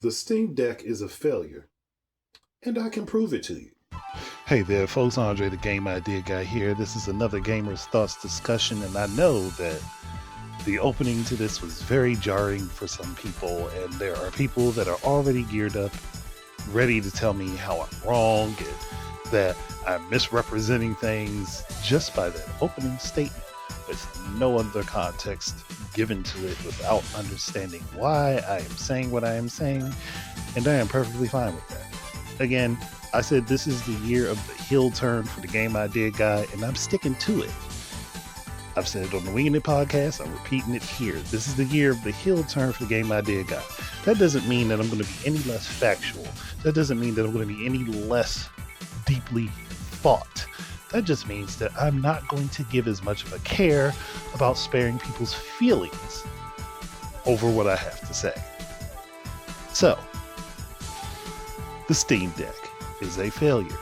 The Steam Deck is a failure, and I can prove it to you. Hey there, folks. Andre, the Game Idea Guy here. This is another Gamer's Thoughts discussion, and I know that the opening to this was very jarring for some people, and there are people that are already geared up, ready to tell me how I'm wrong and that I'm misrepresenting things just by that opening statement, with no other context given to it, without understanding why I am saying what I am saying, and I am perfectly fine with that. Again, I said this is the year of the heel turn for the Game Idea Guy, and I'm sticking to it. I've said it on the Winging It podcast, I'm repeating it here. This is the year of the heel turn for the Game Idea Guy. That doesn't mean that I'm going to be any less factual. That doesn't mean that I'm going to be any less deeply thought. That just means that I'm not going to give as much of a care about sparing people's feelings over what I have to say. So, the Steam Deck is a failure.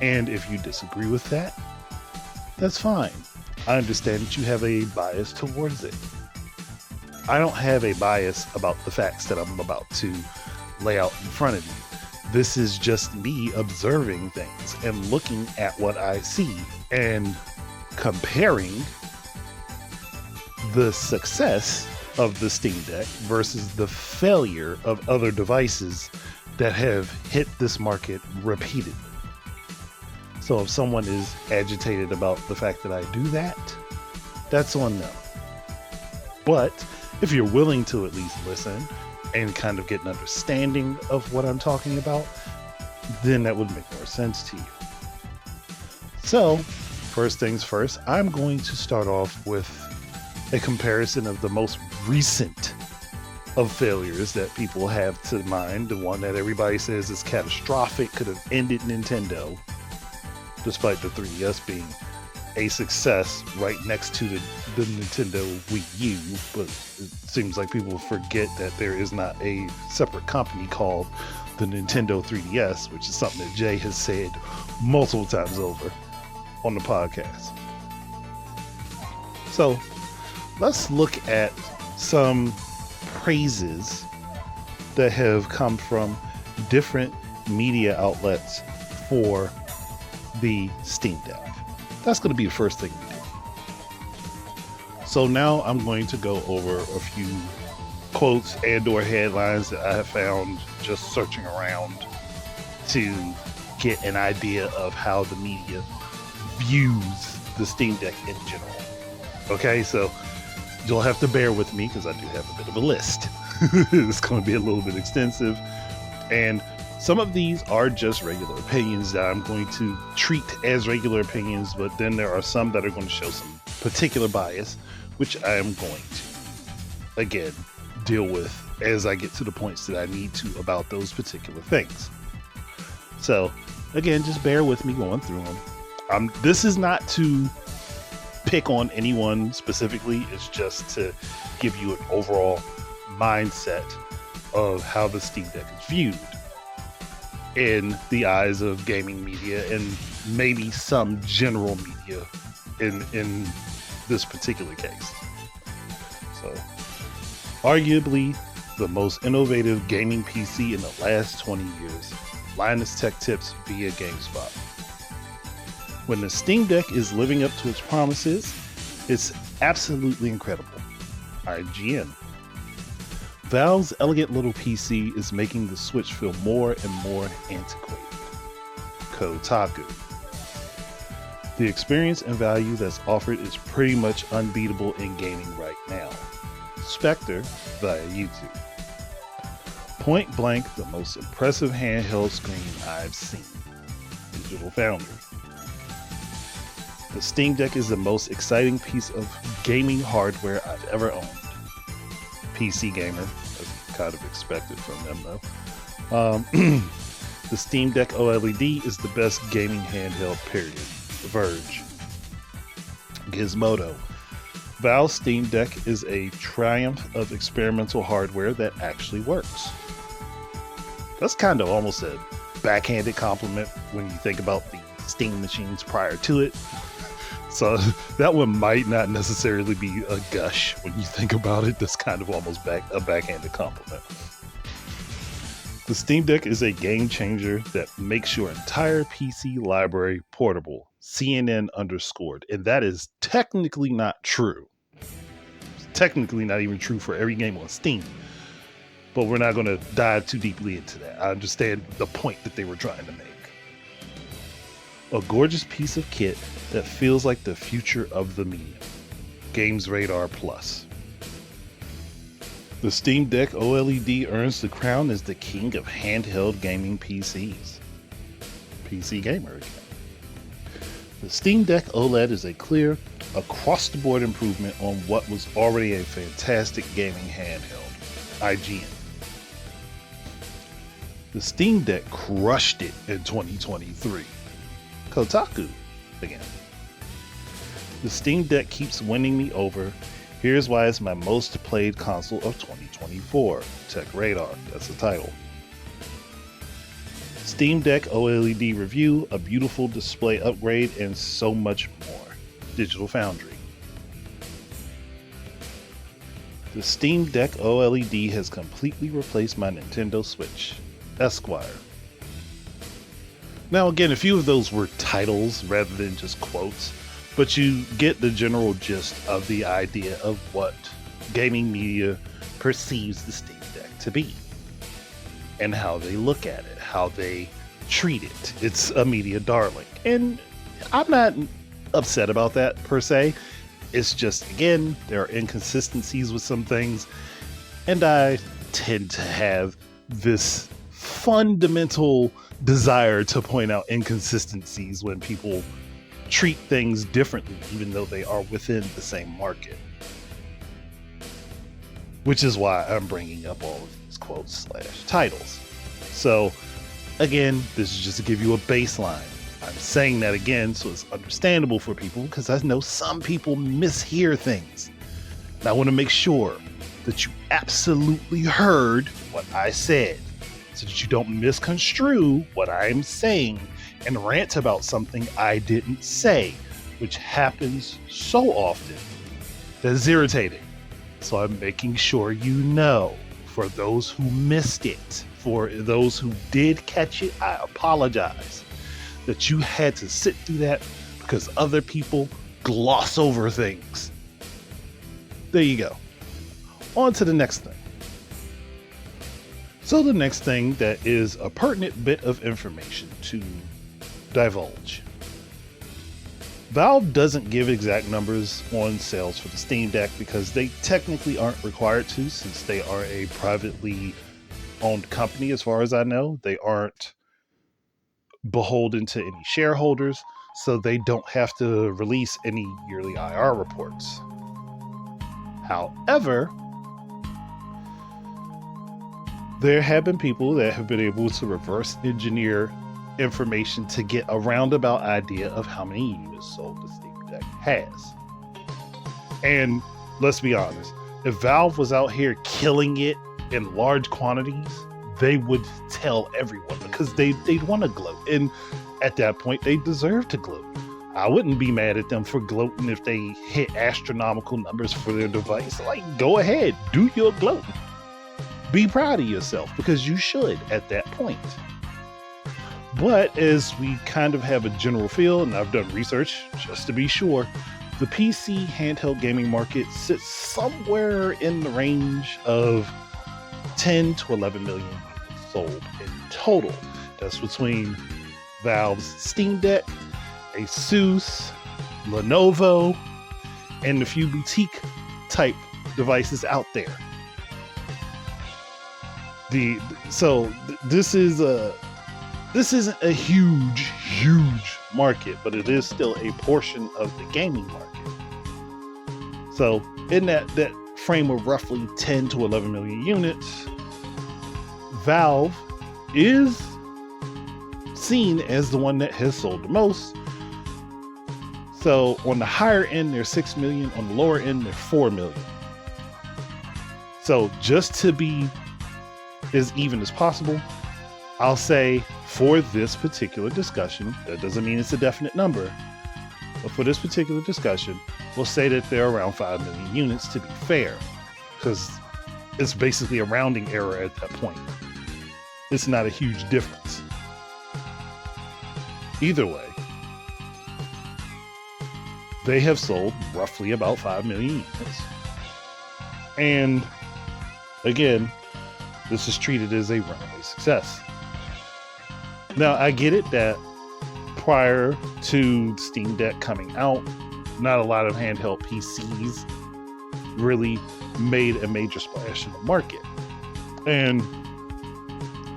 And if you disagree with that, that's fine. I understand that you have a bias towards it. I don't have a bias about the facts that I'm about to lay out in front of you. This is just me observing things and looking at what I see and comparing the success of the Steam Deck versus the failure of other devices that have hit this market repeatedly. So if someone is agitated about the fact that I do that, that's on them. But if you're willing to at least listen and kind of get an understanding of what I'm talking about, then that would make more sense to you. So, first things first, I'm going to start off with a comparison of the most recent of failures that people have to mind. The one that everybody says is catastrophic, could have ended Nintendo, despite the 3DS being a success right next to the Nintendo Wii U, but it seems like people forget that there is not a separate company called the Nintendo 3DS, which is something that Jay has said multiple times over on the podcast. So let's look at some praises that have come from different media outlets for the Steam Deck. That's going to be the first thing we do. So now I'm going to go over a few quotes and or headlines that I have found just searching around to get an idea of how the media views the Steam Deck in general. Okay, so you'll have to bear with me because I do have a bit of a list. It's going to be a little bit extensive, and some of these are just regular opinions that I'm going to treat as regular opinions, but then there are some that are going to show some particular bias, which I am going to, again, deal with as I get to the points that I need to about those particular things. So, again, just bear with me going through them. This is not to pick on anyone specifically, it's just to give you an overall mindset of how the Steam Deck is viewed in the eyes of gaming media and maybe some general media in this particular case. So, arguably the most innovative gaming PC in the last 20 years. Linus Tech Tips via GameSpot. When the Steam Deck is living up to its promises, it's absolutely incredible. IGN. Valve's elegant little PC is making the Switch feel more and more antiquated. Kotaku. The experience and value that's offered is pretty much unbeatable in gaming right now. Spectre via YouTube. Point Blank, the most impressive handheld screen I've seen. Digital Foundry. The Steam Deck is the most exciting piece of gaming hardware I've ever owned. PC Gamer, as kind of expected from them though. The Steam Deck OLED is the best gaming handheld, period. The Verge. Gizmodo. Valve's Steam Deck is a triumph of experimental hardware that actually works. That's kind of almost a backhanded compliment when you think about the Steam machines prior to it. So that one might not necessarily be a gush when you think about it. That's kind of almost a backhanded compliment. The Steam Deck is a game changer that makes your entire PC library portable. CNN underscored. And that is technically not true. It's technically not even true for every game on Steam. But we're not going to dive too deeply into that. I understand the point that they were trying to make. A gorgeous piece of kit that feels like the future of the medium. Games Radar Plus. The Steam Deck OLED earns the crown as the king of handheld gaming PCs. PC gamer again. The Steam Deck OLED is a clear, across-the-board improvement on what was already a fantastic gaming handheld. IGN. The Steam Deck crushed it in 2023. Kotaku again. The Steam Deck keeps winning me over. Here's why it's my most played console of 2024. Tech Radar, that's the title. Steam Deck OLED review, a beautiful display upgrade, and so much more. Digital Foundry. The Steam Deck OLED has completely replaced my Nintendo Switch. Esquire. Now again, a few of those were titles rather than just quotes, but you get the general gist of the idea of what gaming media perceives the Steam Deck to be and how they look at it, how they treat it. It's a media darling. And I'm not upset about that per se. It's just, again, there are inconsistencies with some things, and I tend to have this fundamental desire to point out inconsistencies when people treat things differently, even though they are within the same market. Which is why I'm bringing up all of these quotes / titles. So, again, this is just to give you a baseline. I'm saying that again so it's understandable for people, because I know some people mishear things. And I want to make sure that you absolutely heard what I said, so that you don't misconstrue what I'm saying and rant about something I didn't say, which happens so often that is irritating. So I'm making sure you know. For those who missed it, for those who did catch it, I apologize that you had to sit through that because other people gloss over things. There you go. On to the next thing. So the next thing that is a pertinent bit of information to divulge. Valve doesn't give exact numbers on sales for the Steam Deck because they technically aren't required to, since they are a privately owned company as far as I know. They aren't beholden to any shareholders, so they don't have to release any yearly IR reports. However, there have been people that have been able to reverse engineer information to get a roundabout idea of how many units sold the Steam Deck has. And let's be honest, if Valve was out here killing it in large quantities, they would tell everyone, because they'd want to gloat. And at that point, they deserve to gloat. I wouldn't be mad at them for gloating if they hit astronomical numbers for their device. Like, go ahead, do your gloating. Be proud of yourself, because you should at that point. But as we kind of have a general feel, and I've done research just to be sure, the PC handheld gaming market sits somewhere in the range of 10 to 11 million units sold in total. That's between Valve's Steam Deck, Asus, Lenovo, and a few boutique type devices out there. This isn't a huge market, but it is still a portion of the gaming market. So in that frame of roughly 10 to 11 million units, Valve is seen as the one that has sold the most. So on the higher end, they're 6 million. On the lower end, they're 4 million. So just to be as even as possible, I'll say for this particular discussion, that doesn't mean it's a definite number, but for this particular discussion, we'll say that they're around 5 million units to be fair, because it's basically a rounding error at that point. it's not a huge difference. Either way, they have sold roughly about 5 million units. And again, this is treated as a runaway success. Now, I get it that prior to Steam Deck coming out, not a lot of handheld PCs really made a major splash in the market. And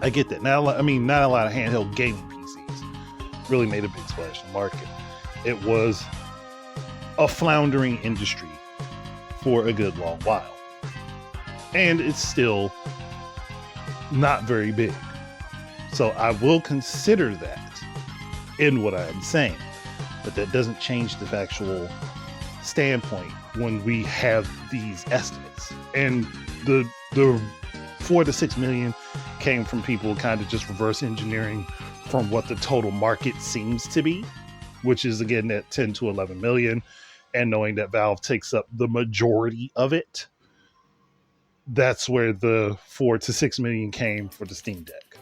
I get that. Now, I mean, not a lot of handheld gaming PCs really made a big splash in the market. It was a floundering industry for a good long while. And it's still not very big. So I will consider that in what I'm saying. But that doesn't change the factual standpoint when we have these estimates. And the 4 to 6 million came from people kind of just reverse engineering from what the total market seems to be, which is again at 10 to 11 million. And knowing that Valve takes up the majority of it, that's where the 4 to 6 million came for the Steam Deck.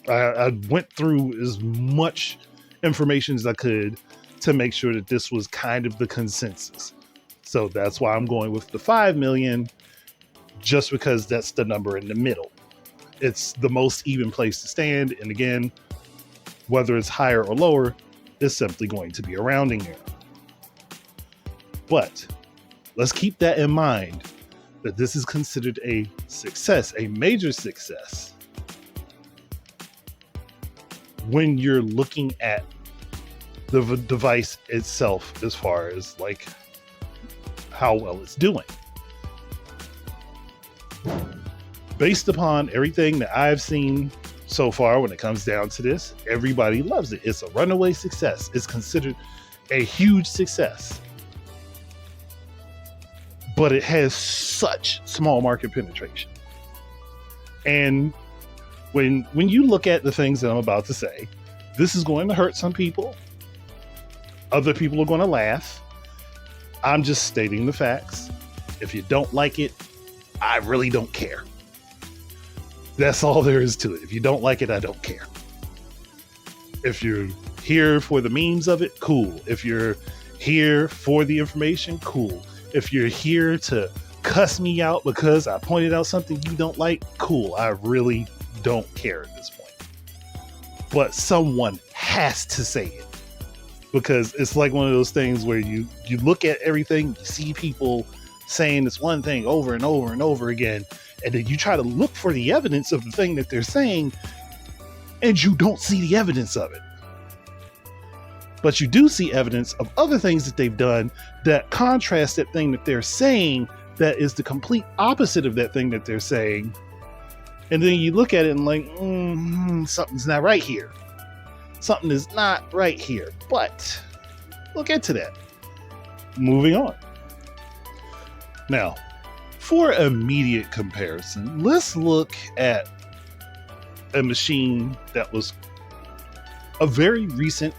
I went through as much information as I could to make sure that this was kind of the consensus. So that's why I'm going with the 5 million, just because that's the number in the middle. It's the most even place to stand. And again, whether it's higher or lower is simply going to be a rounding error. But let's keep that in mind, that this is considered a success, a major success, when you're looking at the device itself as far as like how well it's doing. Based upon everything that I've seen so far when it comes down to this, everybody loves it. It's a runaway success. It's considered a huge success. But it has such small market penetration. And when you look at the things that I'm about to say, this is going to hurt some people. Other people are going to laugh. I'm just stating the facts. If you don't like it, I really don't care. That's all there is to it. If you don't like it, I don't care. If you're here for the memes of it, cool. If you're here for the information, cool. If you're here to cuss me out because I pointed out something you don't like, cool. I really don't care at this point. But someone has to say it, because it's like one of those things where you look at everything, you see people saying this one thing over and over and over again, and then you try to look for the evidence of the thing that they're saying, and you don't see the evidence of it. But you do see evidence of other things that they've done that contrast that thing that they're saying, that is the complete opposite of that thing that they're saying. And then you look at it and like, something's not right here. Something is not right here. But we'll get to that. Moving on. Now, for immediate comparison, let's look at a machine that was a very recent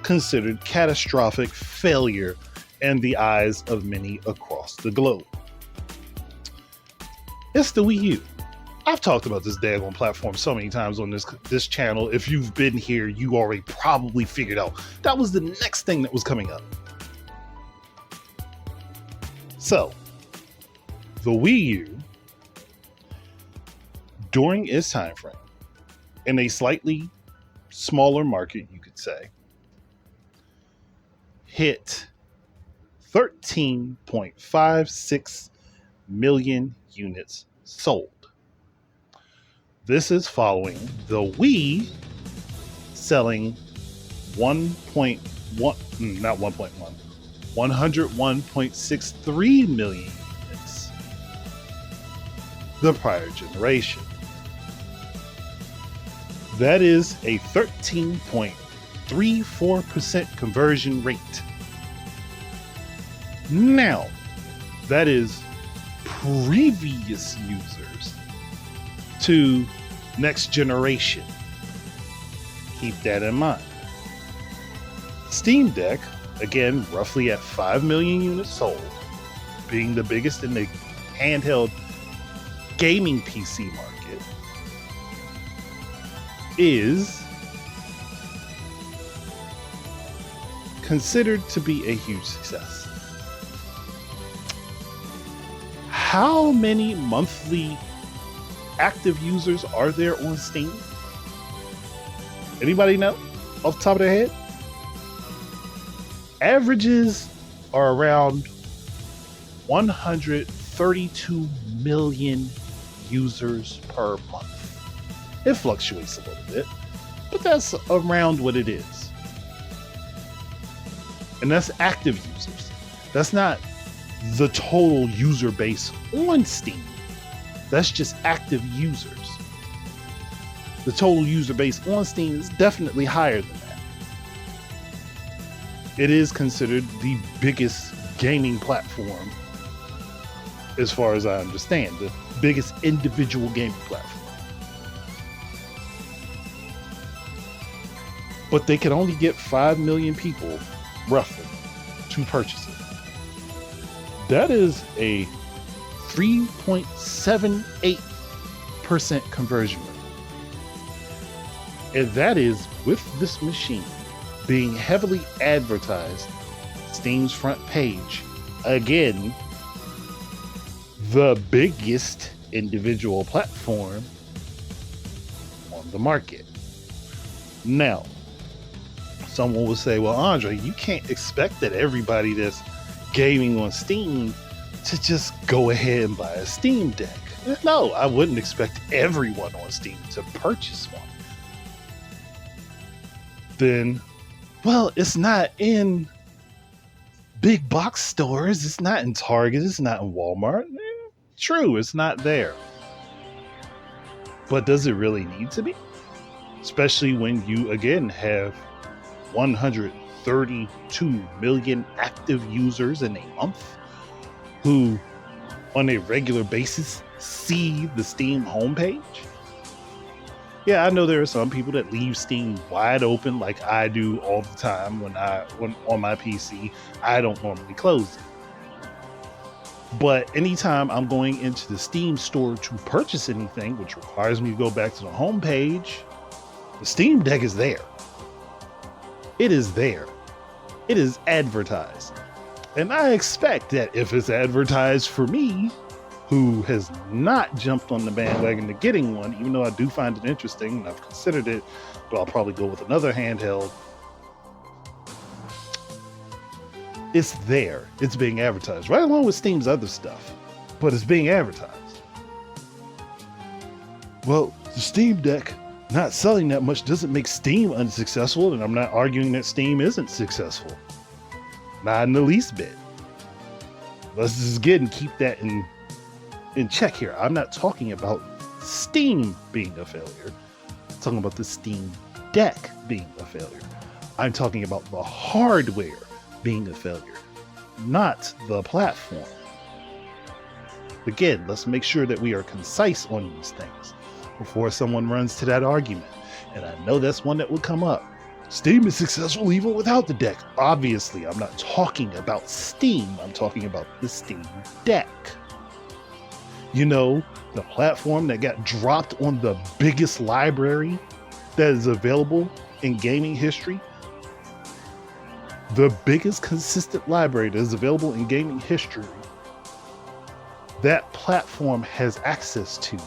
considered catastrophic failure in the eyes of many across the globe. It's the Wii U. I've talked about this daggone platform so many times on this channel. If you've been here, you already probably figured out that was the next thing that was coming up. So, the Wii U, during its time frame, in a slightly smaller market, you could say, hit 13.56 million units sold. This is following the Wii selling 101.63 million units the prior generation. That is a 13.34% conversion rate. Now, that is previous users to next generation. Keep that in mind. Steam Deck, again, roughly at 5 million units sold, being the biggest in the handheld gaming PC market, is considered to be a huge success. How many monthly active users are there on Steam? Anybody know off the top of their head? Averages are around 132 million users per month. It fluctuates a little bit, but that's around what it is. And that's active users. That's not the total user base on Steam. That's just active users. The total user base on Steam is definitely higher than that. It is considered the biggest gaming platform, as far as I understand, the biggest individual gaming platform. But they can only get 5 million people, roughly, to purchase it. That is a 3.78% conversion rate. And that is with this machine being heavily advertised, Steam's front page, again, the biggest individual platform on the market. Now, someone will say, well, Andre, you can't expect that everybody that's gaming on Steam to just go ahead and buy a Steam Deck. No, I wouldn't expect everyone on Steam to purchase one. Then, well, it's not in big box stores. It's not in Target. It's not in Walmart. True, it's not there. But does it really need to be? Especially when you, again, have 132 million active users in a month who, on a regular basis, see the Steam homepage. Yeah, I know there are some people that leave Steam wide open like I do all the time when on my PC. I don't normally close it. But anytime I'm going into the Steam store to purchase anything, which requires me to go back to the homepage, the Steam Deck is there. It is there. It is advertised. And I expect that if it's advertised for me, who has not jumped on the bandwagon to getting one, even though I do find it interesting and I've considered it, but I'll probably go with another handheld. It's there. It's being advertised right along with Steam's other stuff, but it's being advertised. Well, the Steam Deck not selling that much doesn't make Steam unsuccessful, and I'm not arguing that Steam isn't successful. Not in the least bit. Let's just keep that in check here. I'm not talking about Steam being a failure. I'm talking about the Steam Deck being a failure. I'm talking about the hardware being a failure, not the platform. Again, let's make sure that we are concise on these things before someone runs to that argument. And I know that's one that will come up. Steam is successful even without the deck. Obviously, I'm not talking about Steam. I'm talking about the Steam Deck. You know, the platform that got dropped on the biggest library that is available in gaming history. The biggest consistent library that is available in gaming history. That platform has access to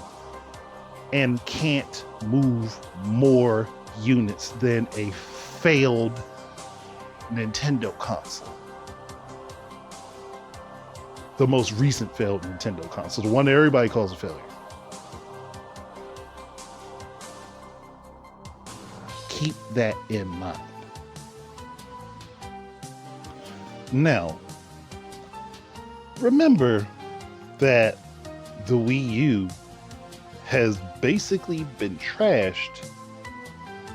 and can't move more units than a failed Nintendo console. The most recent failed Nintendo console, the one that everybody calls a failure. Keep that in mind. Now, remember that the Wii U has basically been trashed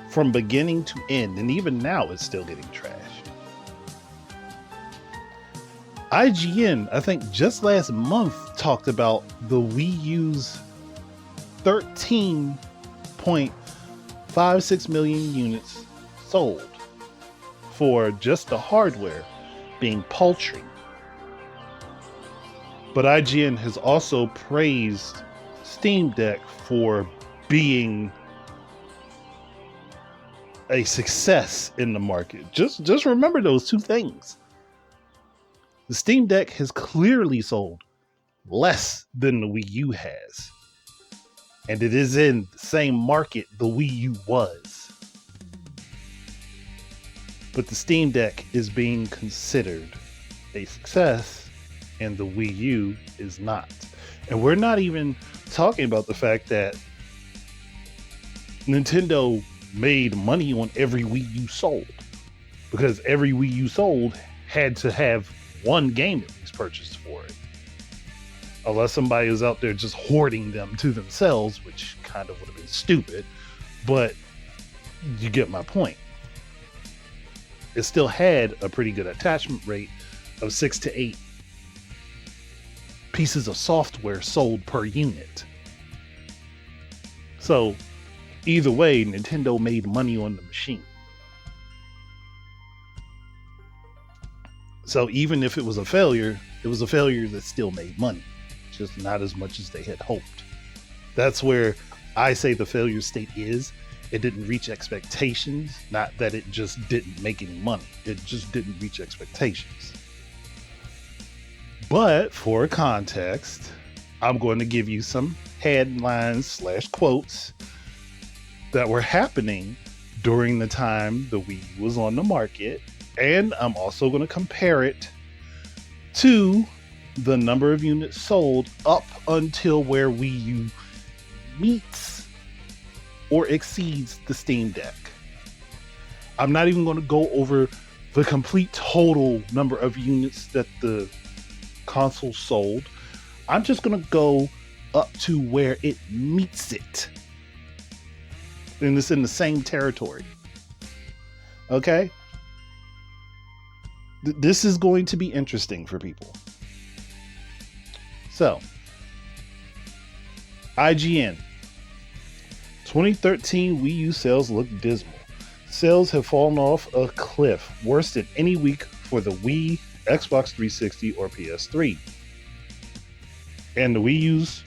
from beginning to end, and even now it's still getting trashed. IGN, I think just last month, talked about the Wii U's 13.56 million units sold for just the hardware being paltry. But IGN has also praised Steam Deck for being a success in the market. Just remember those two things. The Steam Deck has clearly sold less than the Wii U has. And it is in the same market the Wii U was. But the Steam Deck is being considered a success and the Wii U is not. And we're not even talking about the fact that Nintendo made money on every Wii U sold, because every Wii U sold had to have one game at least purchased for it, unless somebody is out there just hoarding them to themselves, which kind of would have been stupid, but you get my point. It still had a pretty good attachment rate of 6 to 8 pieces of software sold per unit. So either way, Nintendo made money on the machine. So even if it was a failure that still made money, just not as much as they had hoped. That's where I say the failure state is. It didn't reach expectations, not that it just didn't make any money. It just didn't reach expectations. But for context, I'm going to give you some headlines / quotes that were happening during the time the Wii U was on the market. And I'm also going to compare it to the number of units sold up until where Wii U meets or exceeds the Steam Deck. I'm not even going to go over the complete total number of units that the console sold. I'm just going to go up to where it meets it. And it's in the same territory. Okay? This is going to be interesting for people. So, IGN. 2013 Wii U sales look dismal. Sales have fallen off a cliff, worse than any week for the Wii, Xbox 360, or PS3. And the Wii U's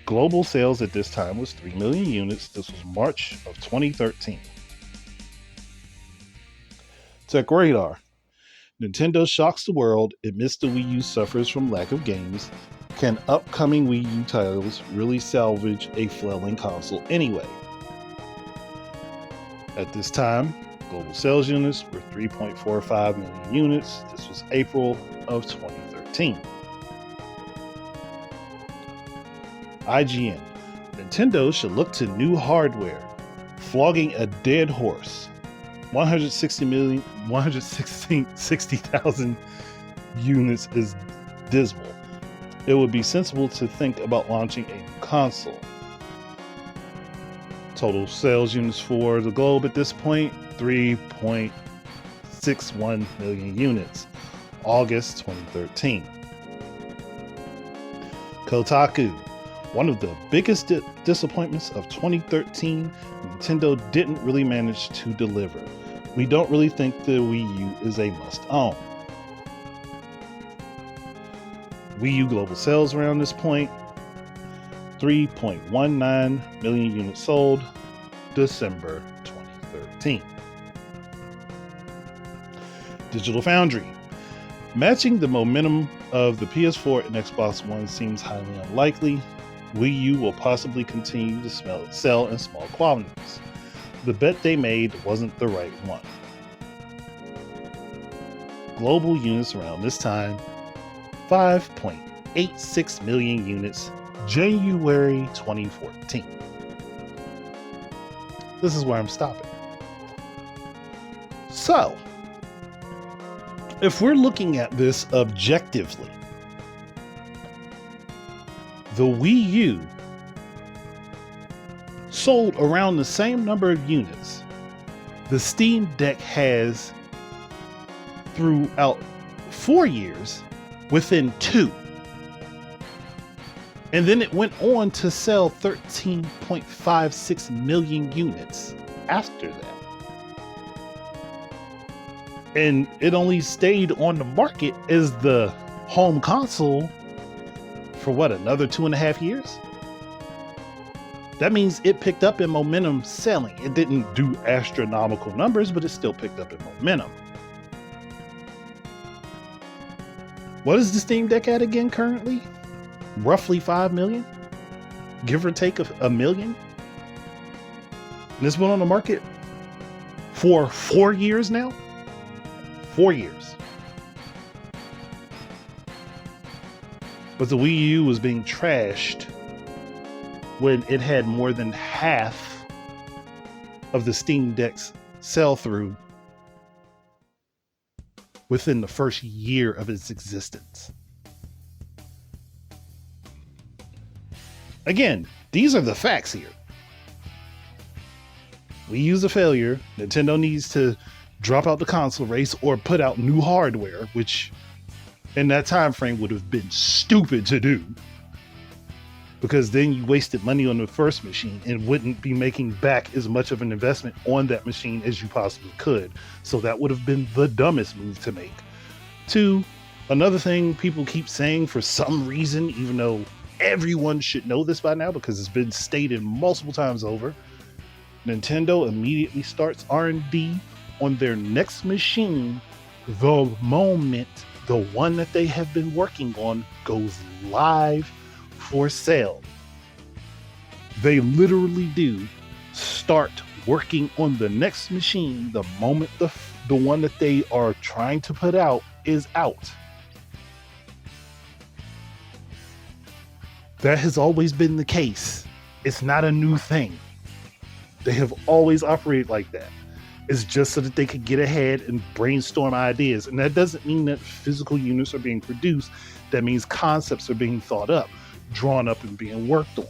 global sales at this time was 3 million units. This was March of 2013. Tech Radar. Nintendo shocks the world amidst the Wii U suffers from lack of games. Can upcoming Wii U titles really salvage a flailing console anyway? At this time, global sales units were 3.45 million units. This was April of 2013. IGN. Nintendo should look to new hardware. Flogging a dead horse. 160,000 units is dismal. It would be sensible to think about launching a new console. Total sales units for the globe at this point, 3.61 million units. August 2013. Kotaku. One of the biggest disappointments of 2013, Nintendo didn't really manage to deliver. We don't really think the Wii U is a must-own. Wii U global sales around this point, 3.19 million units sold, December 2013. Digital Foundry. Matching the momentum of the PS4 and Xbox One seems highly unlikely. Wii U will possibly continue to sell in small quantities. The bet they made wasn't the right one. Global units around this time, 5.86 million units, January 2014. This is where I'm stopping. So, if we're looking at this objectively, the Wii U sold around the same number of units the Steam Deck has throughout 4 years within 2. And then it went on to sell 13.56 million units after that. And it only stayed on the market as the home console for what, another 2.5 years? That means it picked up in momentum selling. It didn't do astronomical numbers, but it still picked up in momentum. What is the Steam Deck at again currently? Roughly 5 million? Give or take a million? And it's been on the market for 4 years now? 4 years. But the Wii U was being trashed when it had more than half of the Steam Deck's sell-through within the first year of its existence. Again, these are the facts here. Wii U's a failure. Nintendo needs to drop out the console race or put out new hardware, which in that time frame would have been stupid to do, because then you wasted money on the first machine and wouldn't be making back as much of an investment on that machine as you possibly could. So that would have been the dumbest move to make. Two, another thing people keep saying for some reason, even though everyone should know this by now because it's been stated multiple times over, Nintendo immediately starts R&D on their next machine the moment the one that they have been working on goes live for sale. They literally do start working on the next machine the moment the one that they are trying to put out is out. That has always been the case. It's not a new thing. They have always operated like that. It's just so that they could get ahead and brainstorm ideas. And that doesn't mean that physical units are being produced. That means concepts are being thought up, drawn up, and being worked on.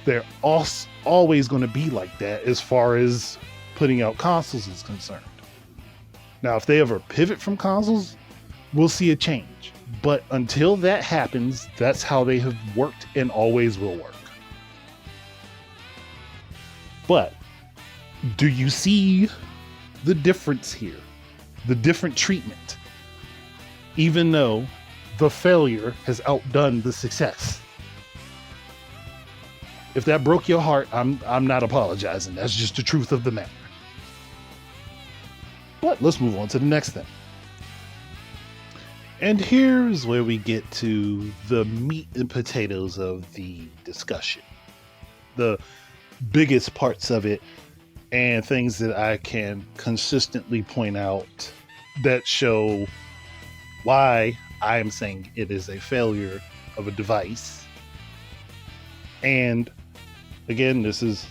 They're always going to be like that as far as putting out consoles is concerned. Now, if they ever pivot from consoles, we'll see a change. But until that happens, that's how they have worked and always will work. But do you see the difference here? The different treatment, even though the failure has outdone the success. If that broke your heart, I'm not apologizing. That's just the truth of the matter. But let's move on to the next thing. And here's where we get to the meat and potatoes of the discussion. The biggest parts of it and things that I can consistently point out that show why I am saying it is a failure of a device. And again, this is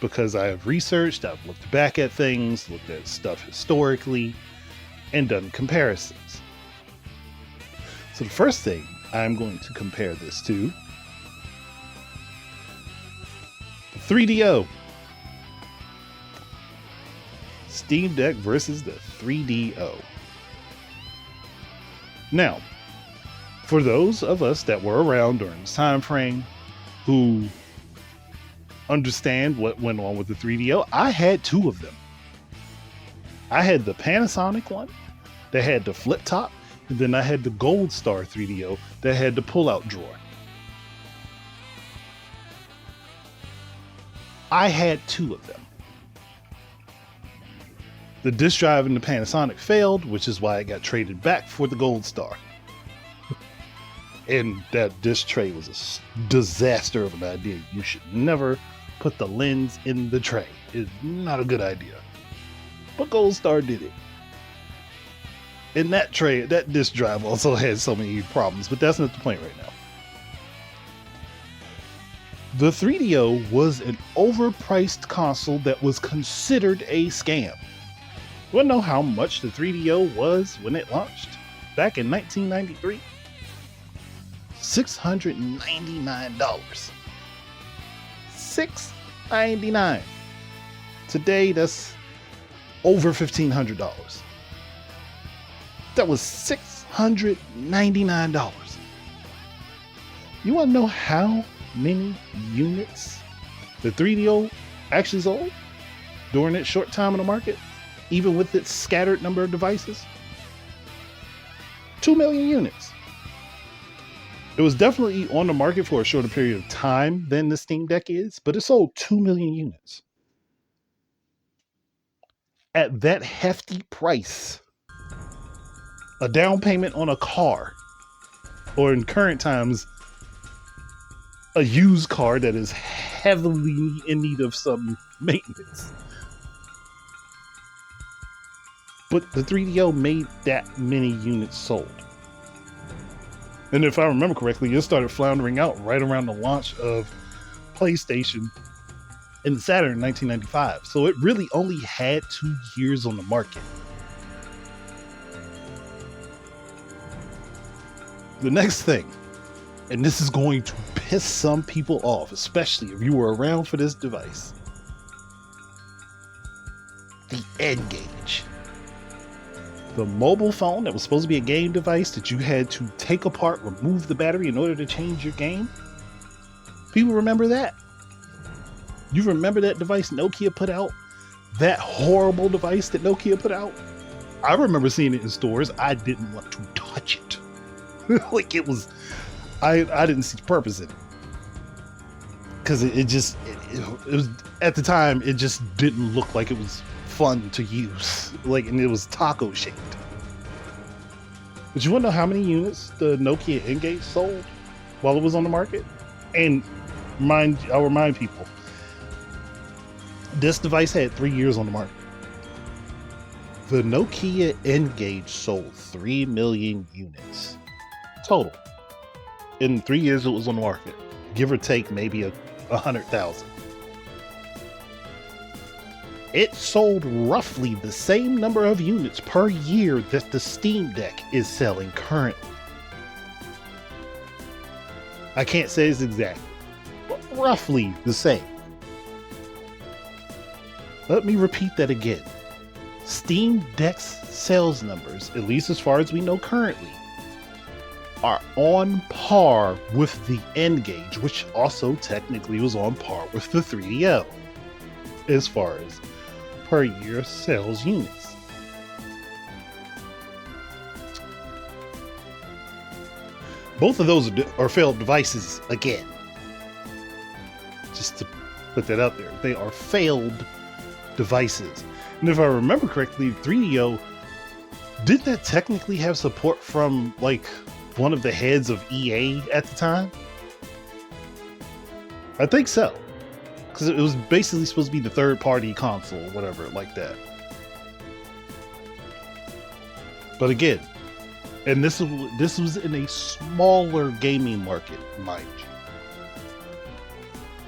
because I have researched, I've looked back at things, looked at stuff historically, and done comparisons. So the first thing I'm going to compare this to, the 3DO. Steam Deck versus the 3DO. Now, for those of us that were around during this time frame who understand what went on with the 3DO, I had two of them. I had the Panasonic one that had the flip top, and then I had the Gold Star 3DO that had the pull-out drawer. I had two of them. The disk drive in the Panasonic failed, which is why it got traded back for the Gold Star. And that disk tray was a disaster of an idea. You should never put the lens in the tray. It's not a good idea. But Gold Star did it. And that tray, that disk drive also had so many problems, but that's not the point right now. The 3DO was an overpriced console that was considered a scam. You wanna know how much the 3DO was when it launched back in 1993? $699. $699. Today, that's over $1,500. That was $699. You want to know how many units the 3DO actually sold during its short time on the market, even with its scattered number of devices? 2 million units. It was definitely on the market for a shorter period of time than the Steam Deck is, but it sold 2 million units. At that hefty price, a down payment on a car, or in current times, a used car that is heavily in need of some maintenance. But the 3DO made that many units sold. And if I remember correctly, it started floundering out right around the launch of PlayStation and Saturn in 1995. So it really only had 2 years on the market. The next thing, and this is going to piss some people off, especially if you were around for this device. The N-Gage. The mobile phone that was supposed to be a game device that you had to take apart, remove the battery in order to change your game. People remember that. You remember that device Nokia put out? That horrible device that Nokia put out? I remember seeing it in stores. I didn't want to touch it. Like it was, I didn't see the purpose in it. Because it was, at the time, it just didn't look like it was fun to use. Like, and it was taco shaped. But you want to know how many units the Nokia N-Gage sold while it was on the market? And I'll remind people, this device had 3 years on the market. The Nokia N-Gage sold 3 million units total. In 3 years it was on the market. Give or take maybe 100,000. It sold roughly the same number of units per year that the Steam Deck is selling currently. I can't say it's exact, but roughly the same. Let me repeat that again. Steam Deck's sales numbers, at least as far as we know currently, are on par with the N-Gage, which also technically was on par with the 3DO as far as per year sales units. Both of those are failed devices again. Just to put that out there, they are failed devices. And if I remember correctly, 3DO, did that technically have support from like one of the heads of EA at the time? I think so. Because it was basically supposed to be the third party console, whatever, like that. But again, and this was in a smaller gaming market, mind you.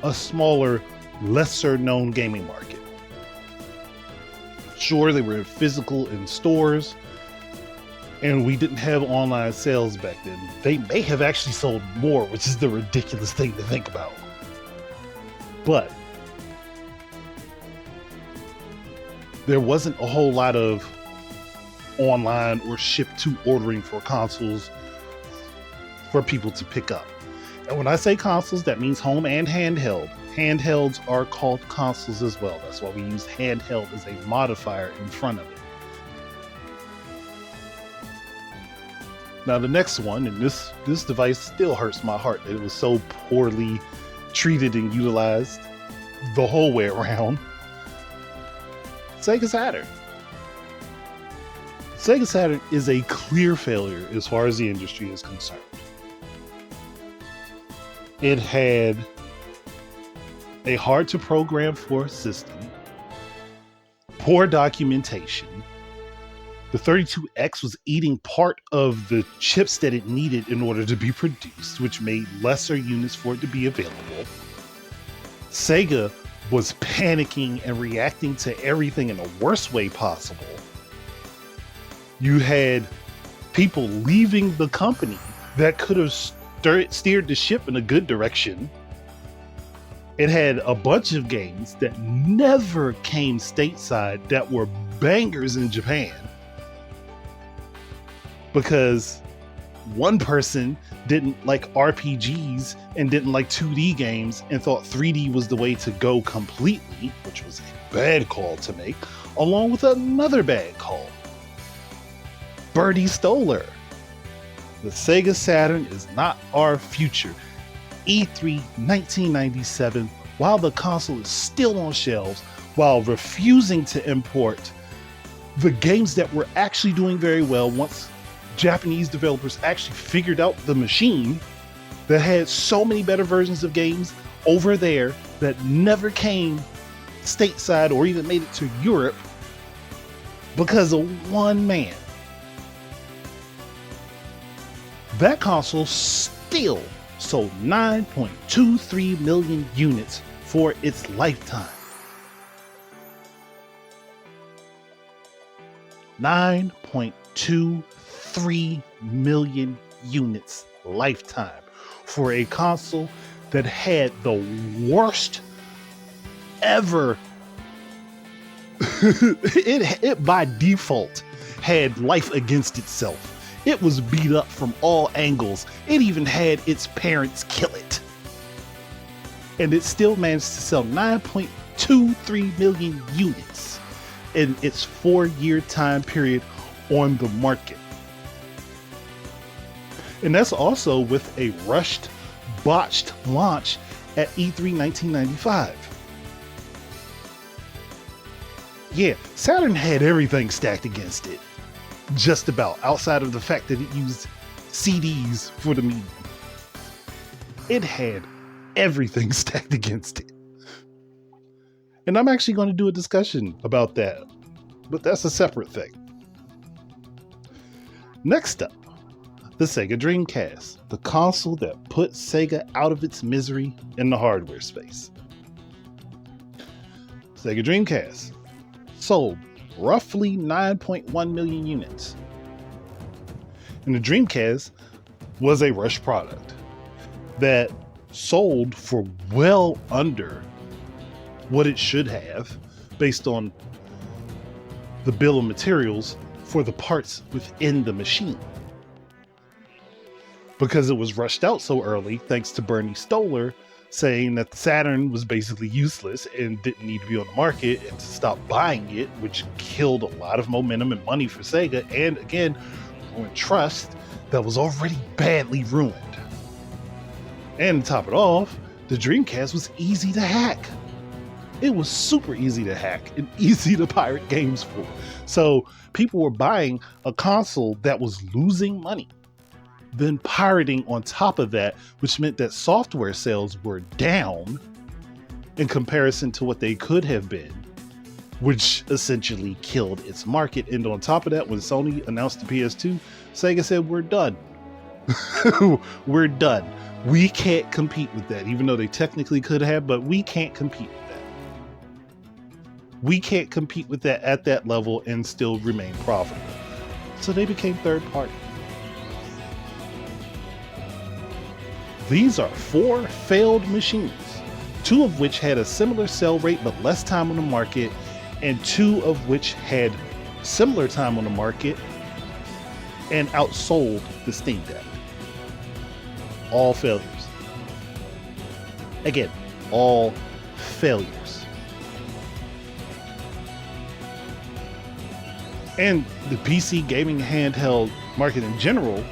A smaller, lesser known gaming market. Sure, they were physical in stores, and we didn't have online sales back then. They may have actually sold more, which is the ridiculous thing to think about. But there wasn't a whole lot of online or ship to ordering for consoles for people to pick up. And when I say consoles, that means home and handheld. Handhelds are called consoles as well. That's why we use handheld as a modifier in front of it. Now the next one, and this device still hurts my heart that it was so poorly treated and utilized the whole way around. Sega Saturn. Sega Saturn is a clear failure as far as the industry is concerned. It had a hard to program for system, poor documentation. The 32X was eating part of the chips that it needed in order to be produced, which made lesser units for it to be available. Sega was panicking and reacting to everything in the worst way possible. You had people leaving the company that could have steered the ship in a good direction. It had a bunch of games that never came stateside that were bangers in Japan because one person didn't like RPGs and didn't like 2D games and thought 3D was the way to go completely, which was a bad call to make, along with another bad call. Bertie Stoller. The Sega Saturn is not our future. E3 1997, while the console is still on shelves, while refusing to import the games that were actually doing very well once Japanese developers actually figured out the machine that had so many better versions of games over there that never came stateside or even made it to Europe because of one man. That console still sold 9.23 million units for its lifetime. 9.23 million units lifetime for a console that had the worst ever. it by default had life against itself. It was beat up from all angles. It even had its parents kill it. And it still managed to sell 9.23 million units in its 4-year time period on the market. And that's also with a rushed, botched launch at E3 1995. Yeah, Saturn had everything stacked against it. Just about, outside of the fact that it used CDs for the medium. It had everything stacked against it. And I'm actually going to do a discussion about that, but that's a separate thing. Next up, the Sega Dreamcast, the console that put Sega out of its misery in the hardware space. Sega Dreamcast sold roughly 9.1 million units. And the Dreamcast was a rush product that sold for well under what it should have based on the bill of materials for the parts within the machine. Because it was rushed out so early, thanks to Bernie Stolar saying that the Saturn was basically useless and didn't need to be on the market, and to stop buying it, which killed a lot of momentum and money for Sega, and again, ruined trust that was already badly ruined. And to top it off, the Dreamcast was easy to hack. It was super easy to hack and easy to pirate games for. So people were buying a console that was losing money, then pirating on top of that, which meant that software sales were down in comparison to what they could have been, which essentially killed its market. And on top of that, when Sony announced the PS2, Sega said, we're done. We're done. We can't compete with that, even though they technically could have, but we can't compete with that. We can't compete with that at that level and still remain profitable. So they became third party. These are 4 failed machines, 2 of which had a similar sell rate but less time on the market, and 2 of which had similar time on the market and outsold the Steam Deck. All failures. Again, all failures. And the PC gaming handheld market in general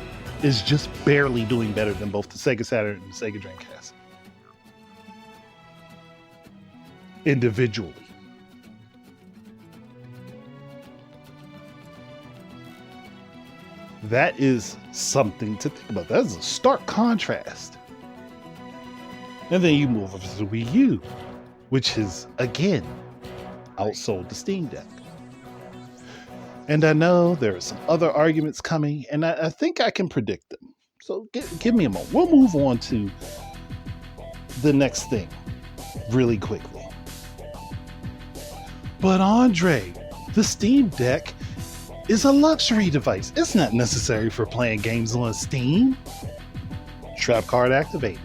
is just barely doing better than both the Sega Saturn and the Sega Dreamcast. Individually. That is something to think about. That is a stark contrast. And then you move over to the Wii U, which has, again, outsold the Steam Deck. And I know there are some other arguments coming, and I think I can predict them. So give me a moment. We'll move on to the next thing really quickly. But Andre, the Steam Deck is a luxury device. It's not necessary for playing games on Steam. Trap card activated.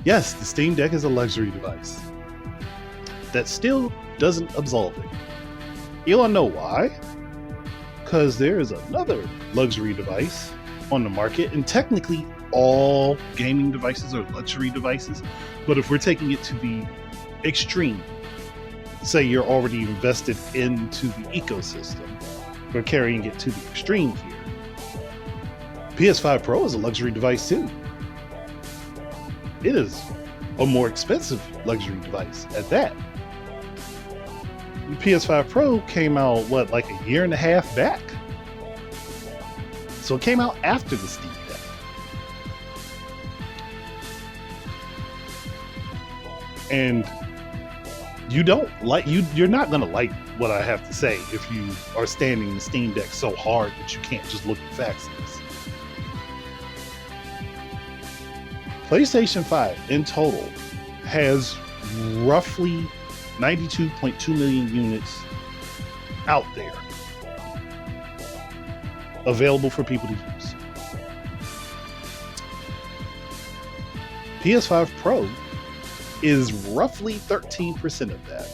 Yes, the Steam Deck is a luxury device. That still doesn't absolve it. You wanna know why? Because there is another luxury device on the market, and technically all gaming devices are luxury devices, but if we're taking it to the extreme, say you're already invested into the ecosystem, we're carrying it to the extreme here. PS5 Pro is a luxury device too. It is a more expensive luxury device at that. The PS5 Pro came out, what, like a year and a half back? So it came out after the Steam Deck. And you're not gonna like what I have to say if you are standing the Steam Deck so hard that you can't just look at facts. PlayStation 5 in total has roughly 92.2 million units out there available for people to use. PS5 Pro is roughly 13% of that.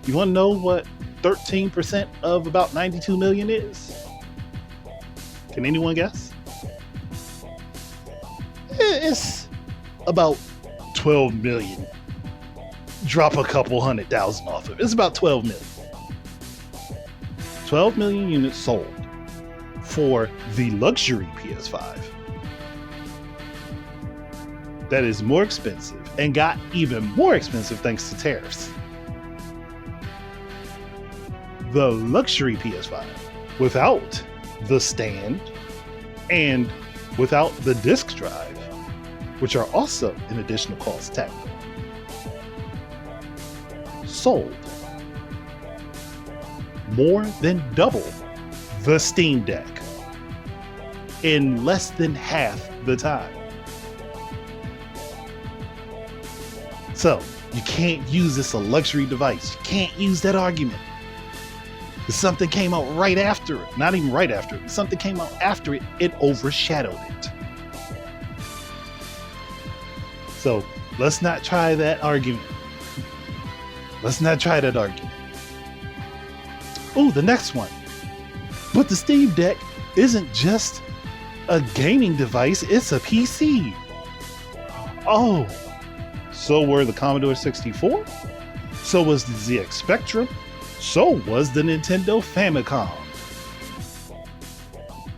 You want to know what 13% of about 92 million is? Can anyone guess? It's about 12 million. Drop a couple 100,000 off of it. It's about 12 million. 12 million units sold for the luxury PS5. That is more expensive and got even more expensive thanks to tariffs. The luxury PS5 without the stand and without the disk drive, which are also an additional cost tag, sold more than double the Steam Deck in less than half the time. So you can't use this a luxury device. You can't use that argument. If something came out right after it, not even right after it, if something came out after it, it overshadowed it. So let's not try that argument. Let's not try that argument. Oh, the next one. But the Steam Deck isn't just a gaming device, it's a PC. Oh, so were the Commodore 64, so was the ZX Spectrum, so was the Nintendo Famicom.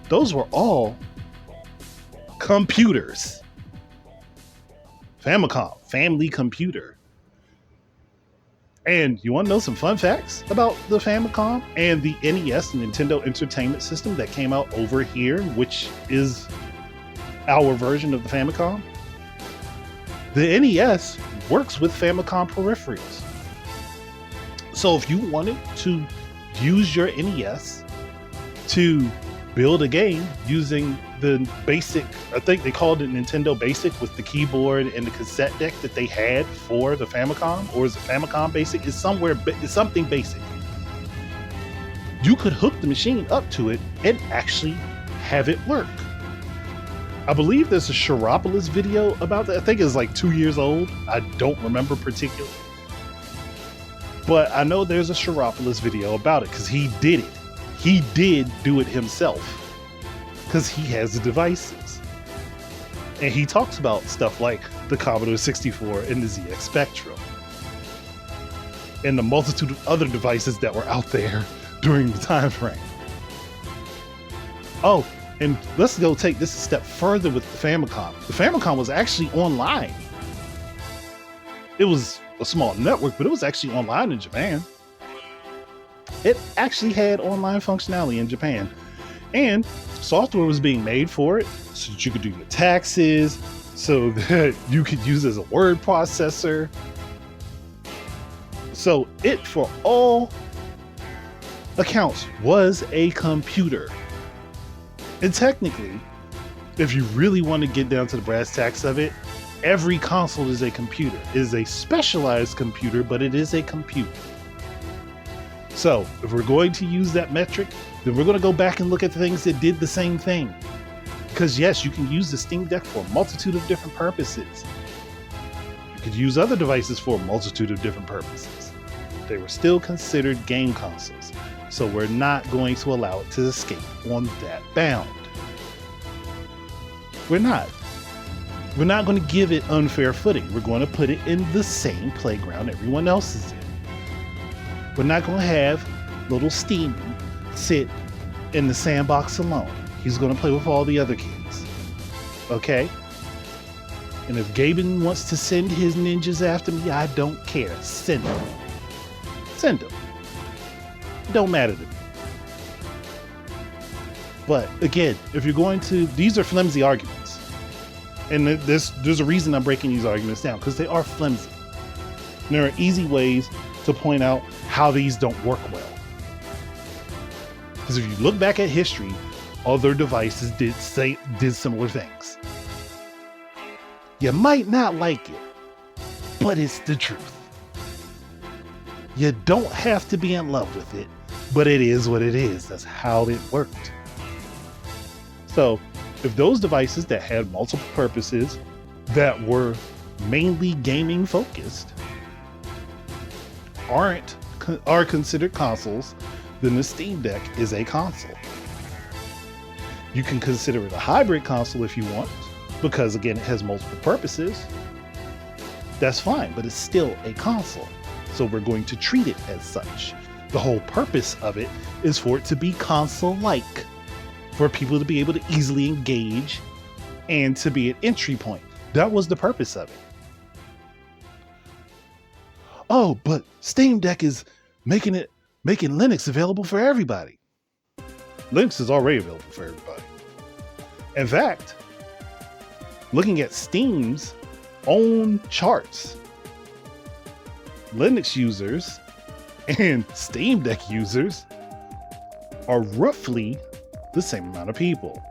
Those were all computers. Famicom, family computer. And you want to know some fun facts about the Famicom and the NES, the Nintendo Entertainment System that came out over here, which is our version of the Famicom? The NES works with Famicom peripherals. So if you wanted to use your NES to build a game using the basic, I think they called it Nintendo Basic, with the keyboard and the cassette deck that they had for the Famicom, or is it Famicom Basic? It's something basic. You could hook the machine up to it and actually have it work. I believe there's a Chiropoulos video about that. I think it's like 2 years old. I don't remember particularly. But I know there's a Chiropoulos video about it because he did it. He did do it himself because he has the devices. And he talks about stuff like the Commodore 64 and the ZX Spectrum and the multitude of other devices that were out there during the time frame. Oh, and let's go take this a step further with the Famicom. The Famicom was actually online. It was a small network, but it was actually online in Japan. It actually had online functionality in Japan. And software was being made for it so that you could do your taxes, so that you could use it as a word processor. So it, for all accounts, was a computer. And technically, if you really want to get down to the brass tacks of it, every console is a computer. It is a specialized computer, but it is a computer. So if we're going to use that metric, then we're going to go back and look at the things that did the same thing. Because yes, you can use the Steam Deck for a multitude of different purposes. You could use other devices for a multitude of different purposes. They were still considered game consoles. So we're not going to allow it to escape on that bound. We're not. We're not going to give it unfair footing. We're going to put it in the same playground everyone else is in. We're not going to have little Steamy sit in the sandbox alone. He's going to play with all the other kids. Okay? And if Gaben wants to send his ninjas after me, I don't care. Send them. Send them. It don't matter to me. But again, if you're going to, these are flimsy arguments. And there's a reason I'm breaking these arguments down, because they are flimsy. And there are easy ways to point out how these don't work well. Because if you look back at history, other devices did similar things. You might not like it, but it's the truth. You don't have to be in love with it, but it is what it is. That's how it worked. So, if those devices that had multiple purposes that were mainly gaming focused are considered consoles, then the Steam Deck is a console. You can consider it a hybrid console if you want, because again, it has multiple purposes. That's fine, but it's still a console. So we're going to treat it as such. The whole purpose of it is for it to be console-like, for people to be able to easily engage and to be an entry point. That was the purpose of it. Oh, but Steam Deck is making Linux available for everybody. Linux is already available for everybody. In fact, looking at Steam's own charts, Linux users and Steam Deck users are roughly the same amount of people.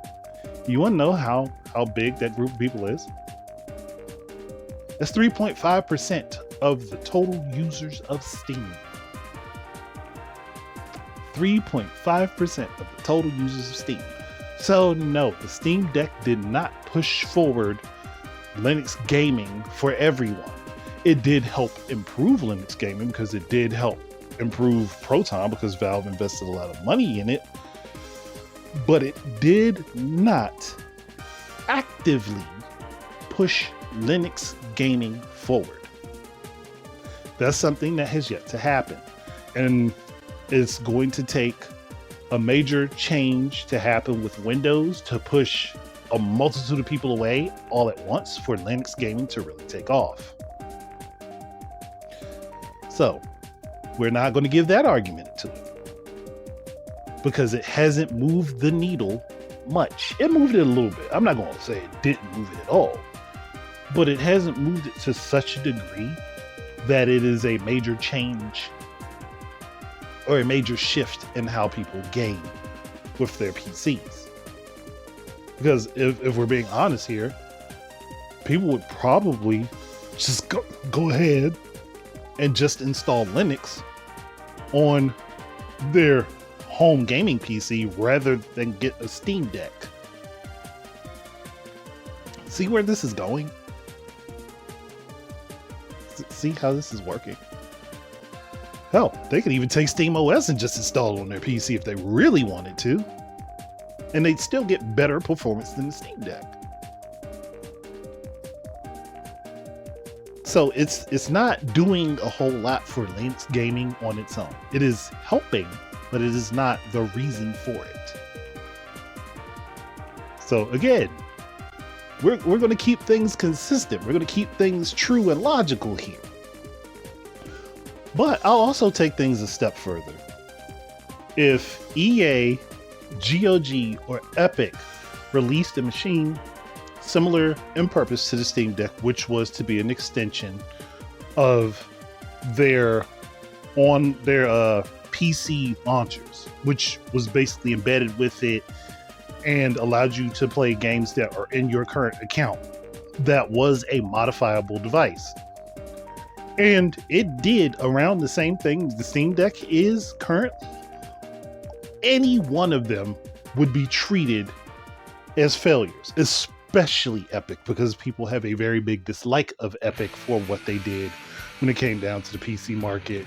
You want to know how big that group of people is? That's 3.5% of the total users of Steam. 3.5% of the total users of Steam. So no, the Steam Deck did not push forward Linux gaming for everyone. It did help improve Linux gaming because it did help improve Proton because Valve invested a lot of money in it. But it did not actively push Linux gaming forward. That's something that has yet to happen. And it's going to take a major change to happen with Windows to push a multitude of people away all at once for Linux gaming to really take off. So, we're not going to give that argument to it because it hasn't moved the needle much. It moved it a little bit. I'm not going to say it didn't move it at all, but it hasn't moved it to such a degree that it is a major change or a major shift in how people game with their PCs. Because if we're being honest here, people would probably just go ahead and just install Linux on their home gaming PC rather than get a Steam Deck. See where this is going? See how this is working? Hell, they could even take Steam OS and just install it on their PC if they really wanted to. And they'd still get better performance than the Steam Deck. So it's not doing a whole lot for Linux gaming on its own. It is helping, but it is not the reason for it. So again, we're going to keep things consistent. We're going to keep things true and logical here. But I'll also take things a step further. If EA, G.I.G, or Epic released a machine similar in purpose to the Steam Deck, which was to be an extension of their PC launchers, which was basically embedded with it and allowed you to play games that are in your current account, that was a modifiable device. And it did around the same thing the Steam Deck is currently. Any one of them would be treated as failures, especially Epic, because people have a very big dislike of Epic for what they did when it came down to the PC market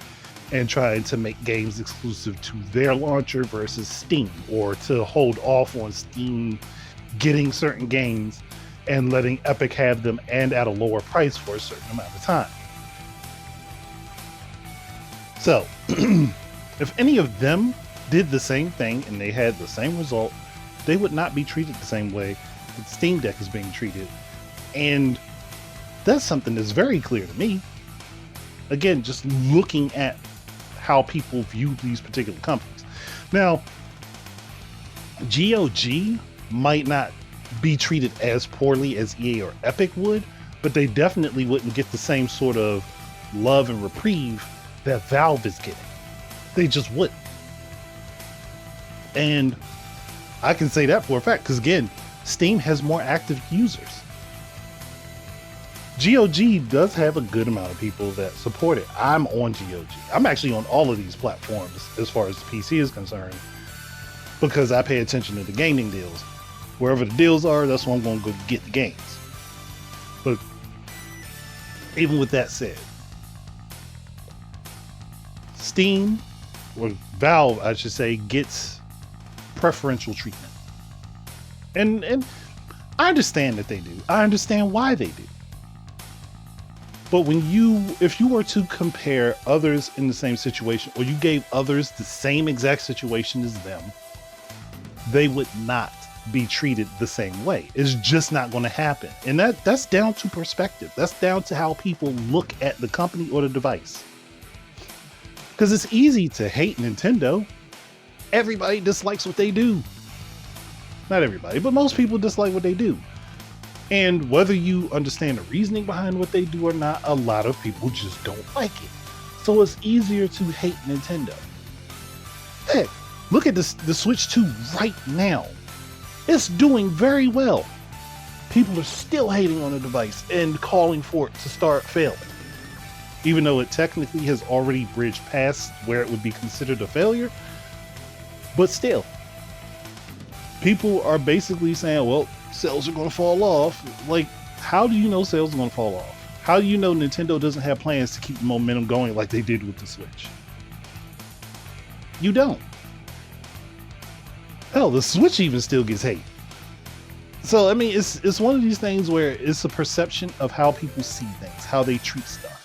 and trying to make games exclusive to their launcher versus Steam, or to hold off on Steam getting certain games and letting Epic have them and at a lower price for a certain amount of time. So, if any of them did the same thing and they had the same result, they would not be treated the same way that Steam Deck is being treated. And that's something that's very clear to me. Again, just looking at how people view these particular companies. Now, G.I.G might not be treated as poorly as EA or Epic would, but they definitely wouldn't get the same sort of love and reprieve that Valve is getting. They just wouldn't. And I can say that for a fact, because again, Steam has more active users. G.I.G does have a good amount of people that support it. I'm on G.I.G. I'm actually on all of these platforms as far as the PC is concerned, because I pay attention to the gaming deals. Wherever the deals are, that's where I'm going to go get the games. But even with that said, Steam, or Valve, I should say, gets preferential treatment. And I understand that they do. I understand why they do. But if you were to compare others in the same situation, or you gave others the same exact situation as them, they would not be treated the same way. It's just not going to happen. And that's down to perspective. That's down to how people look at the company or the device. Because it's easy to hate Nintendo. Everybody dislikes what they do. Not everybody, but most people dislike what they do. And whether you understand the reasoning behind what they do or not, a lot of people just don't like it. So it's easier to hate Nintendo. Heck, look at the Switch 2 right now. It's doing very well. People are still hating on the device and calling for it to start failing. Even though it technically has already bridged past where it would be considered a failure. But still, people are basically saying, well, sales are going to fall off. Like, how do you know sales are going to fall off? How do you know Nintendo doesn't have plans to keep the momentum going like they did with the Switch? You don't. Hell, the Switch even still gets hate. So, I mean, it's one of these things where it's a perception of how people see things, how they treat stuff.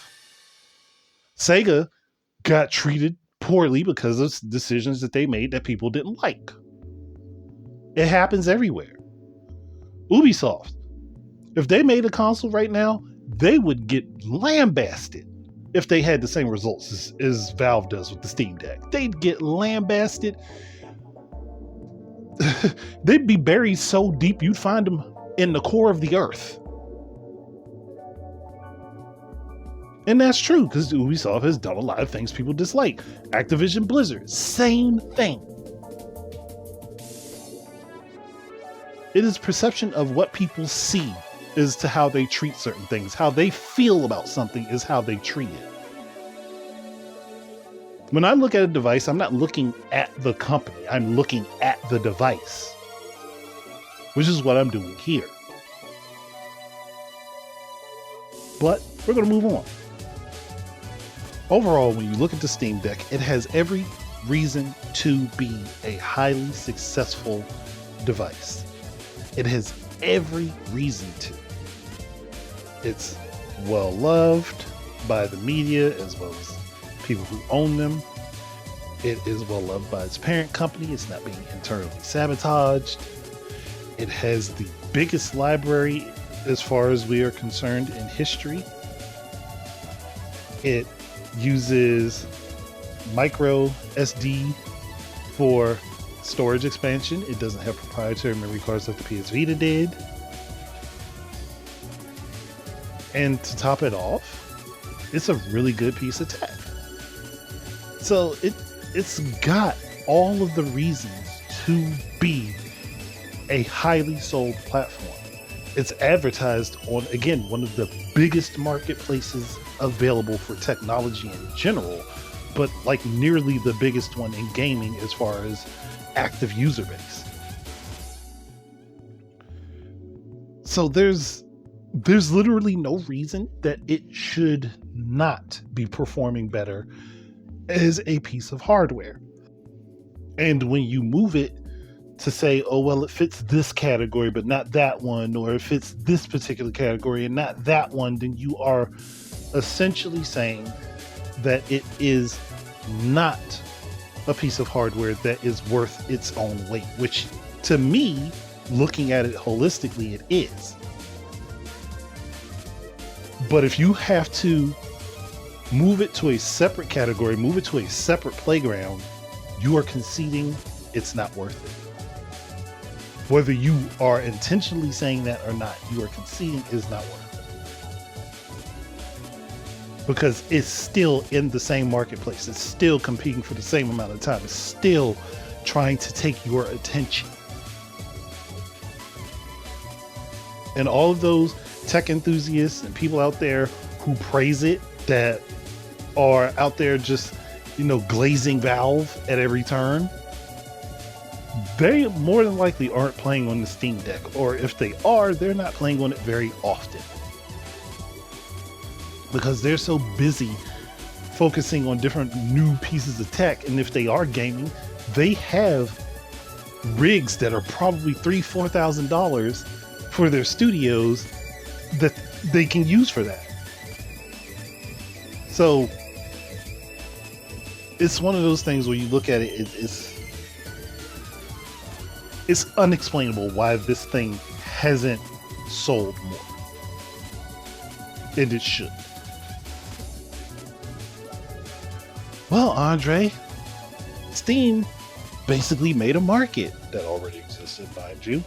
Sega got treated poorly because of decisions that they made that people didn't like. It happens everywhere. Ubisoft, if they made a console right now, they would get lambasted if they had the same results as Valve does with the Steam Deck. They'd get lambasted. They'd be buried so deep you'd find them in the core of the earth. And that's true, because Ubisoft has done a lot of things people dislike. Activision Blizzard, same thing. It is perception of what people see as to how they treat certain things. How they feel about something is how they treat it. When I look at a device, I'm not looking at the company. I'm looking at the device, which is what I'm doing here. But we're going to move on. Overall, when you look at the Steam Deck, it has every reason to be a highly successful device. It has every reason to. It's well loved by the media as well as people who own them. It is well loved by its parent company. It's not being internally sabotaged. It has the biggest library as far as we are concerned in history. It uses micro SD for storage expansion. It doesn't have proprietary memory cards like the PS Vita did. And to top it off, it's a really good piece of tech. So it's got all of the reasons to be a highly sold platform. It's advertised on, again, one of the biggest marketplaces available for technology in general, but like nearly the biggest one in gaming as far as active user base. So there's literally no reason that it should not be performing better as a piece of hardware. And when you move it to say, oh, well, it fits this category, but not that one, or it fits this particular category and not that one, then you are essentially saying that it is not a piece of hardware that is worth its own weight, which to me, looking at it holistically, it is. But if you have to move it to a separate category, move it to a separate playground, you are conceding it's not worth it. Whether you are intentionally saying that or not, you are conceding it's not worth it. Because it's still in the same marketplace. It's still competing for the same amount of time. It's still trying to take your attention. And all of those tech enthusiasts and people out there who praise it, that are out there just, glazing Valve at every turn, they more than likely aren't playing on the Steam Deck. Or if they are, they're not playing on it very often. Because they're so busy focusing on different new pieces of tech. And if they are gaming, they have rigs that are probably $3,000-$4,000 for their studios that they can use for that. So it's one of those things where you look at it, it's unexplainable why this thing hasn't sold more. And it should. Well, Andre, Steam basically made a market that already existed, mind you,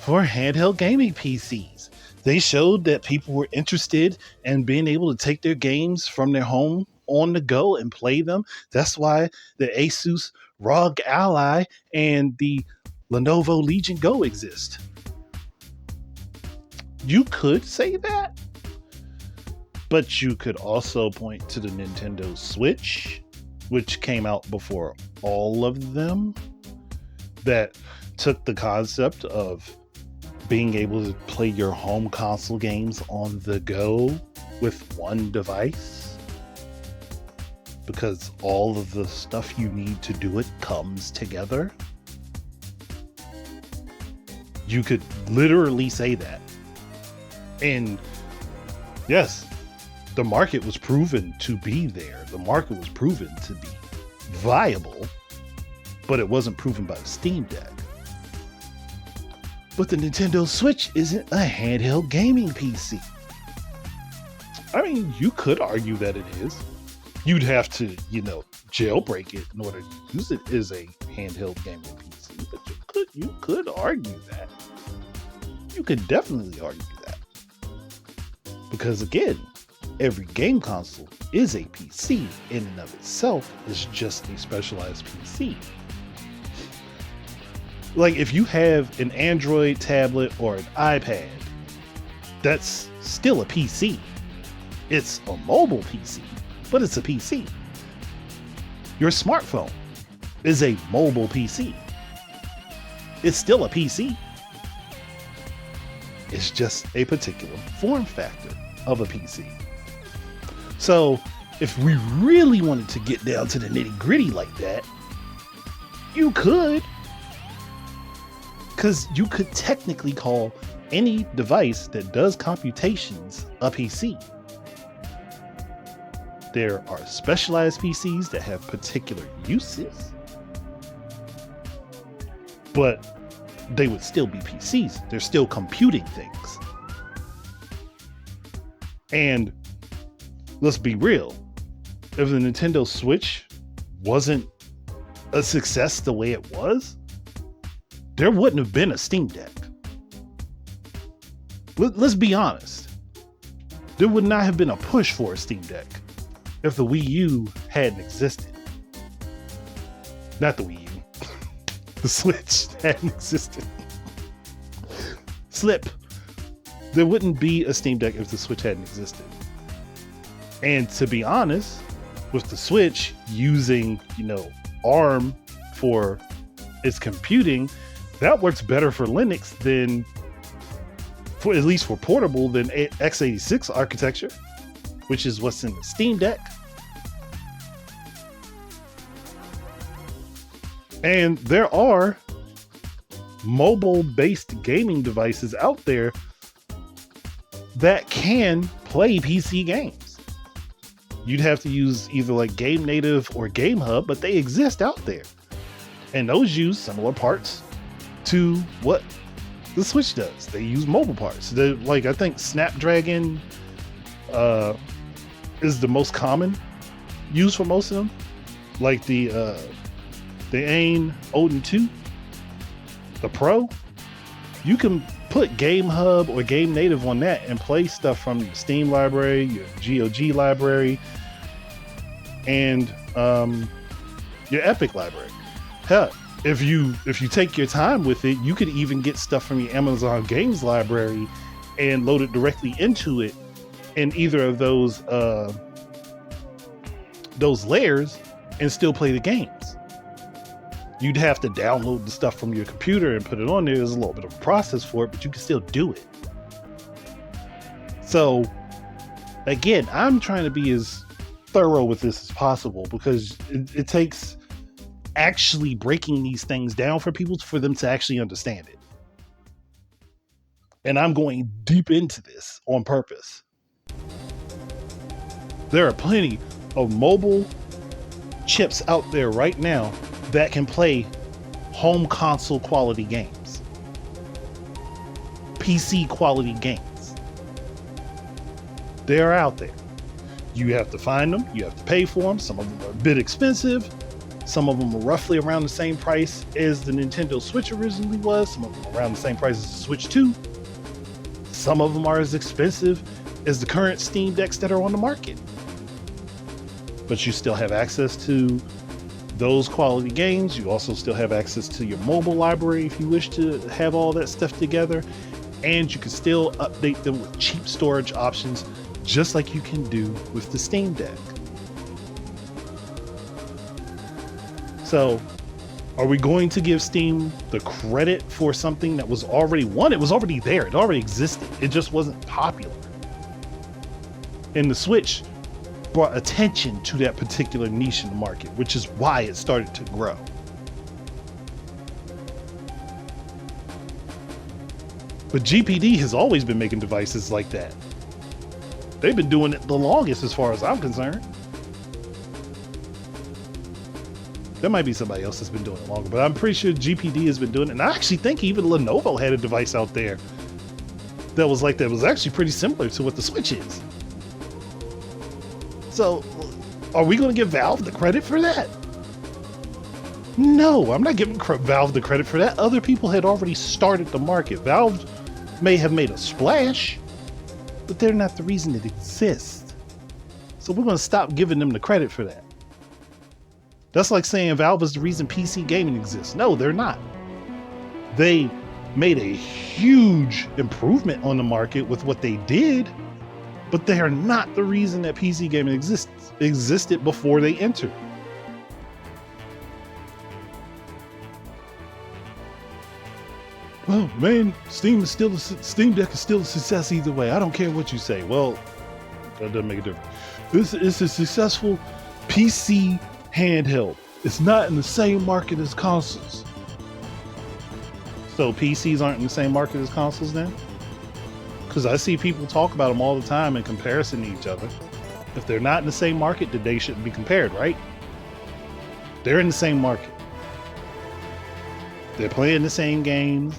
for handheld gaming PCs. They showed that people were interested in being able to take their games from their home on the go and play them. That's why the Asus ROG Ally and the Lenovo Legion Go exist. You could say that, but you could also point to the Nintendo Switch, which came out before all of them, that took the concept of being able to play your home console games on the go with one device, because all of the stuff you need to do it comes together. You could literally say that. And yes, the market was proven to be there. The market was proven to be viable, but it wasn't proven by the Steam Deck. But the Nintendo Switch isn't a handheld gaming PC. I mean, you could argue that it is. You'd have to, jailbreak it in order to use it as a handheld gaming PC. But you could argue that. You could definitely argue that. Because again, every game console is a PC in and of itself. It's just a specialized PC. Like if you have an Android tablet or an iPad, that's still a PC. It's a mobile PC, but it's a PC. Your smartphone is a mobile PC. It's still a PC. It's just a particular form factor of a PC. So if we really wanted to get down to the nitty-gritty like that, you could. Because you could technically call any device that does computations a PC. There are specialized PCs that have particular uses, but they would still be PCs. They're still computing things. And let's be real. If the Nintendo Switch wasn't a success the way it was, there wouldn't have been a Steam Deck. Let's be honest. There would not have been a push for a Steam Deck if the Wii U hadn't existed. Not the Wii U. The Switch hadn't existed. Slip. There wouldn't be a Steam Deck if the Switch hadn't existed. And to be honest, with the Switch using, ARM for its computing, that works better for Linux than, for at least for portable, than x86 architecture, which is what's in the Steam Deck. And there are mobile-based gaming devices out there that can play PC games. you'd have to use either like Game Native or Game Hub, but they exist out there. And those use similar parts to what the Switch does. They use mobile parts. Like, I think Snapdragon is the most common used for most of them. Like the AIM Odin 2, the Pro, you can put Game Hub or Game Native on that and play stuff from your Steam library, your G.I.G library, and your Epic library. Hell, if you take your time with it, you could even get stuff from your Amazon Games library and load it directly into it in either of those layers and still play the games. You'd have to download the stuff from your computer and put it on there. There's a little bit of a process for it, but you can still do it. So again, I'm trying to be as thorough with this as possible, because it takes actually breaking these things down for people for them to actually understand it. And I'm going deep into this on purpose. There are plenty of mobile chips out there right now that can play home console quality games, PC quality games. They are out there. You have to find them, you have to pay for them. Some of them are a bit expensive. Some of them are roughly around the same price as the Nintendo Switch originally was. Some of them are around the same price as the Switch 2. Some of them are as expensive as the current Steam Decks that are on the market. But you still have access to those quality games. You also still have access to your mobile library if you wish to have all that stuff together. And you can still update them with cheap storage options, just like you can do with the Steam Deck. So, are we going to give Steam the credit for something that was already won? It was already there. It already existed. It just wasn't popular. And the Switch brought attention to that particular niche in the market, which is why it started to grow. But GPD has always been making devices like that. They've been doing it the longest as far as I'm concerned. There might be somebody else that's been doing it longer, but I'm pretty sure GPD has been doing it. And I actually think even Lenovo had a device out there that was like that. It was actually pretty similar to what the Switch is. So, are we going to give Valve the credit for that? No, I'm not giving Valve the credit for that. Other people had already started the market. Valve may have made a splash, but they're not the reason it exists. So we're going to stop giving them the credit for that. That's like saying Valve is the reason PC gaming exists. No, they're not. They made a huge improvement on the market with what they did, but they are not the reason that PC gaming existed before they entered. Well, man, Steam Deck is still a success either way. I don't care what you say. Well, that doesn't make a difference. This is a successful PC handheld. It's not in the same market as consoles. So PCs aren't in the same market as consoles then? Because I see people talk about them all the time in comparison to each other. If they're not in the same market, then they shouldn't be compared, right? They're in the same market. They're playing the same games.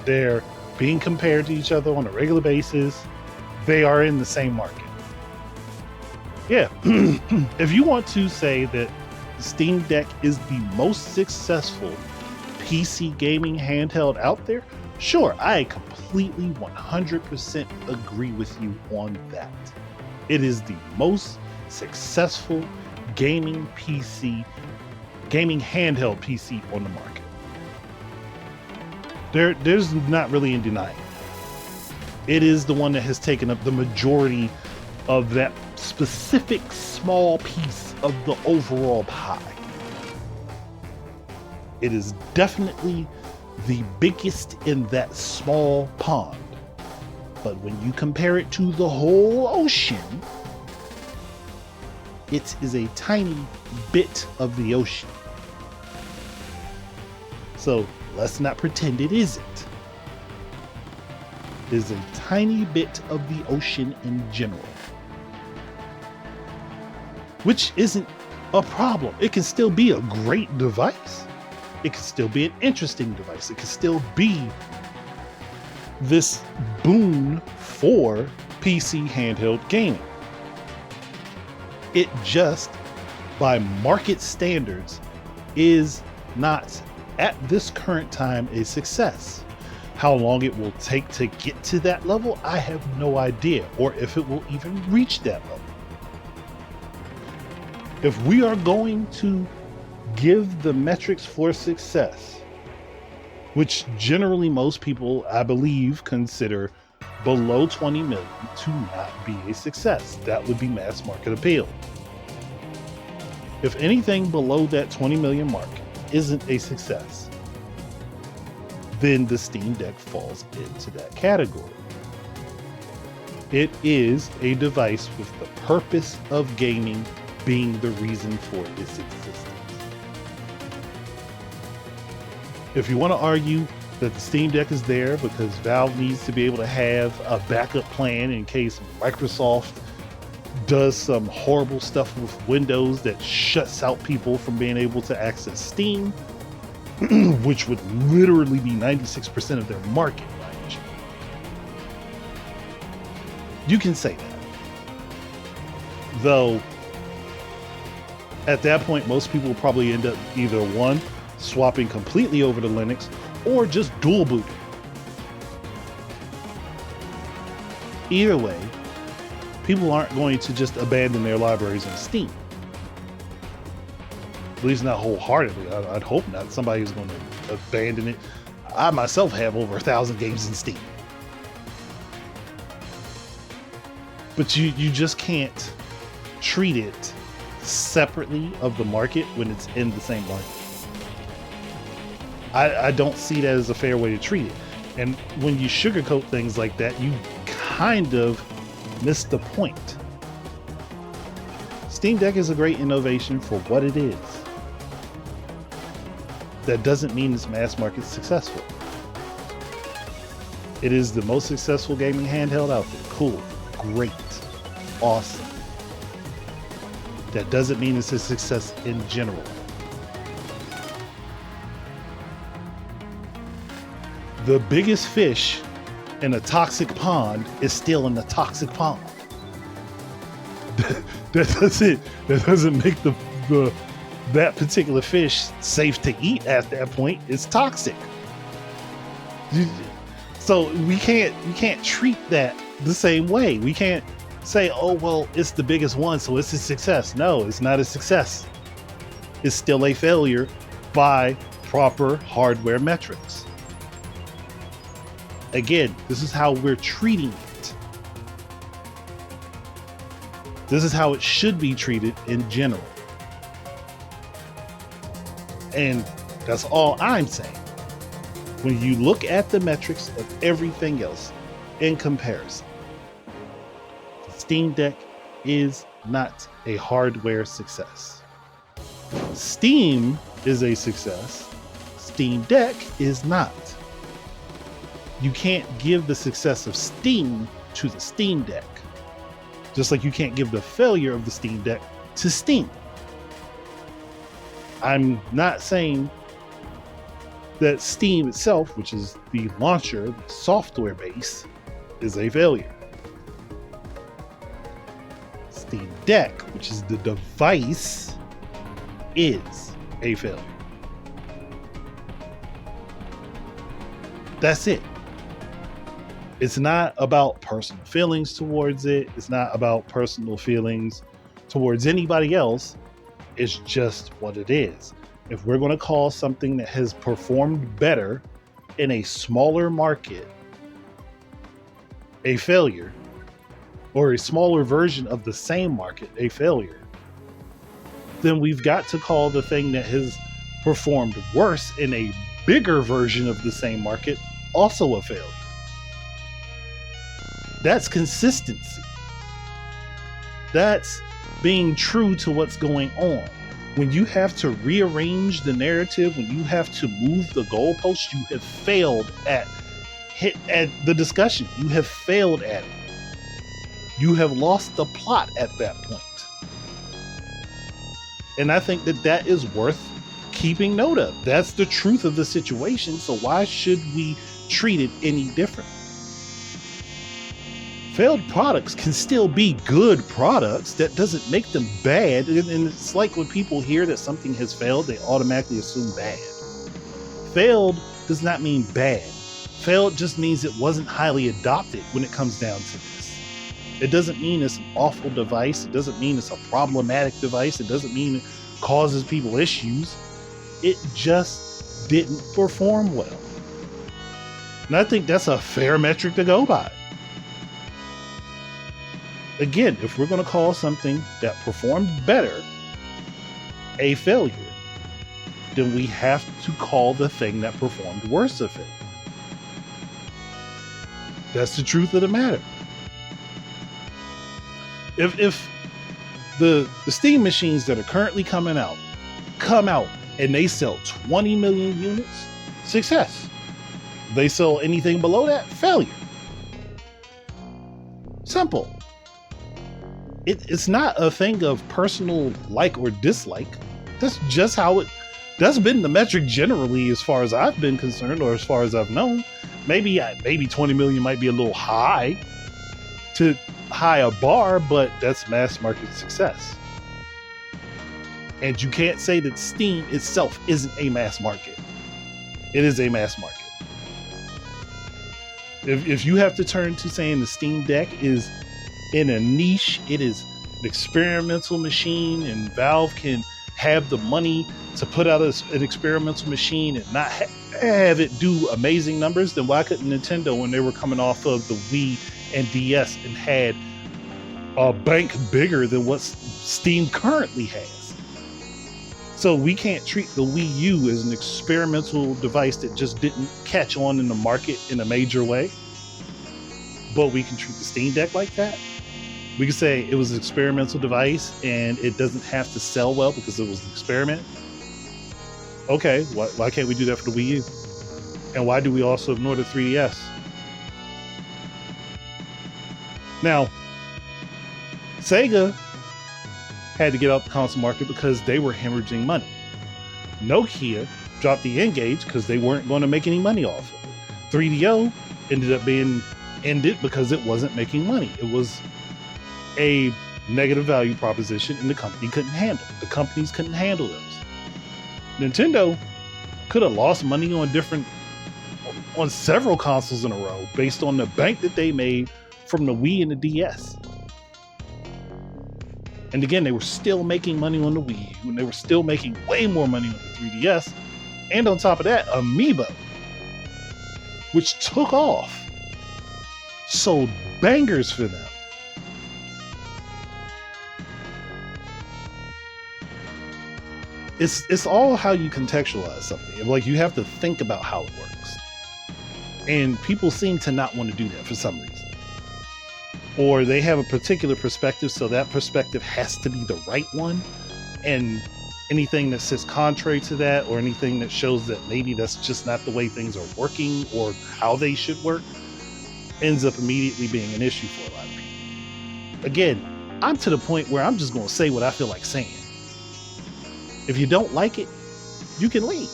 They're being compared to each other on a regular basis. They are in the same market. Yeah, if you want to say that the Steam Deck is the most successful PC gaming handheld out there, sure, I completely 100% agree with you on that. It is the most successful gaming handheld PC on the market. There's not really in denying. It is the one that has taken up the majority of that specific small piece of the overall pie. It is definitely the biggest in that small pond. But when you compare it to the whole ocean, it is a tiny bit of the ocean. So let's not pretend it isn't. It is a tiny bit of the ocean in general. which isn't a problem. It can still be a great device. It can still be an interesting device. It can still be this boon for PC handheld gaming. It just, by market standards, is not at this current time a success. How long it will take to get to that level, I have no idea, or if it will even reach that level. If we are going to give the metrics for success, which generally most people, I believe, consider below 20 million to not be a success, that would be mass market appeal. If anything below that 20 million mark isn't a success, then the Steam Deck falls into that category. It is a device with the purpose of gaming being the reason for its existence. If you want to argue that the Steam Deck is there because Valve needs to be able to have a backup plan in case Microsoft does some horrible stuff with Windows that shuts out people from being able to access Steam, which would literally be 96% of their market range, you can say that. Though, at that point, most people will probably end up either one, swapping completely over to Linux, or just dual booting. Either way, people aren't going to just abandon their libraries on Steam. At least not wholeheartedly. I'd hope not. Somebody's going to abandon it. I myself have over 1,000 games in Steam. But you just can't treat it separately of the market when it's in the same market. I don't see that as a fair way to treat it. And when you sugarcoat things like that, you kind of miss the point. Steam Deck is a great innovation for what it is. That doesn't mean it's mass market successful. It is the most successful gaming handheld out there. Cool, great, awesome. That doesn't mean it's a success in general. The biggest fish in a toxic pond is still in the toxic pond. that doesn't make that particular fish safe to eat at that point. It's toxic. So we can't treat that the same way. We can't say, oh well, it's the biggest one, so it's a success. No, it's not a success. It's still a failure by proper hardware metrics. Again, this is how we're treating it. This is how it should be treated in general. And that's all I'm saying. When you look at the metrics of everything else in comparison, the Steam Deck is not a hardware success. Steam is a success. Steam Deck is not. You can't give the success of Steam to the Steam Deck. Just like you can't give the failure of the Steam Deck to Steam. I'm not saying that Steam itself, which is the launcher, the software base, is a failure. Steam Deck, which is the device, is a failure. That's it. It's not about personal feelings towards it. It's not about personal feelings towards anybody else. It's just what it is. If we're going to call something that has performed better in a smaller market a failure, or a smaller version of the same market a failure, then we've got to call the thing that has performed worse in a bigger version of the same market also a failure. That's consistency. That's being true to what's going on. When you have to rearrange the narrative, when you have to move the goalposts, you have failed at the discussion. You have failed at it. You have lost the plot at that point. And I think that that is worth keeping note of. That's the truth of the situation. So why should we treat it any different? Failed products can still be good products. That doesn't make them bad. And it's like when people hear that something has failed, they automatically assume bad. Failed does not mean bad. Failed just means it wasn't highly adopted when it comes down to this. It doesn't mean it's an awful device. It doesn't mean it's a problematic device. It doesn't mean it causes people issues. It just didn't perform well. And I think that's a fair metric to go by. Again, if we're going to call something that performed better a failure, then we have to call the thing that performed worse a failure. That's the truth of the matter. If the Steam machines that are currently come out and they sell 20 million units, success. If they sell anything below that, failure. Simple. It's not a thing of personal like or dislike. That's just how that's been the metric generally as far as I've been concerned, or as far as I've known. Maybe 20 million might be a little high a bar, but that's mass market success. And you can't say that Steam itself isn't a mass market. It is a mass market. If you have to turn to saying the Steam Deck is in a niche, it is an experimental machine, and Valve can have the money to put out an experimental machine and not have it do amazing numbers, then why couldn't Nintendo, when they were coming off of the Wii and DS and had a bank bigger than what Steam currently has? So we can't treat the Wii U as an experimental device that just didn't catch on in the market in a major way, but we can treat the Steam Deck like that. We can say it was an experimental device and it doesn't have to sell well because it was an experiment. Okay, why can't we do that for the Wii U? And why do we also ignore the 3DS? Now, Sega had to get out the console market because they were hemorrhaging money. Nokia dropped the N-Gage because they weren't going to make any money off of it. 3DO ended up being ended because it wasn't making money. It was a negative value proposition and the company couldn't handle it. The companies couldn't handle those. Nintendo could have lost money on several consoles in a row based on the bank that they made from the Wii and the DS. And again, they were still making money on the Wii U, and they were still making way more money on the 3DS. And on top of that, Amiibo, which took off, sold bangers for them. It's all how you contextualize something. Like, you have to think about how it works. And people seem to not want to do that for some reason. Or they have a particular perspective, so that perspective has to be the right one. And anything that says contrary to that, or anything that shows that maybe that's just not the way things are working or how they should work, ends up immediately being an issue for a lot of people. Again, I'm to the point where I'm just going to say what I feel like saying. If you don't like it, you can leave.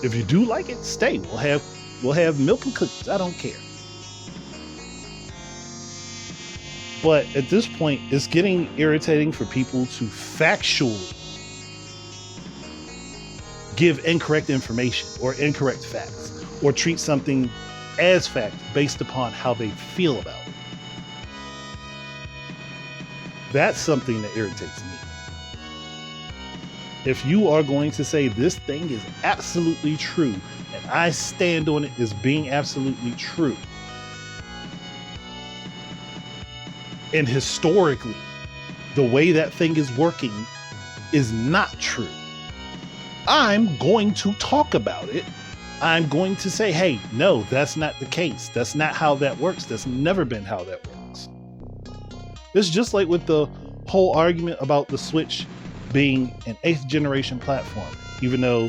If you do like it, stay. We'll have milk and cookies. I don't care. But at this point, it's getting irritating for people to factually give incorrect information or incorrect facts, or treat something as fact based upon how they feel about it. That's something that irritates me. If you are going to say this thing is absolutely true, and I stand on it as being absolutely true, and historically, the way that thing is working is not true, I'm going to talk about it. I'm going to say, hey, no, that's not the case. That's not how that works. That's never been how that works. It's just like with the whole argument about the Switch being an 8th generation platform, even though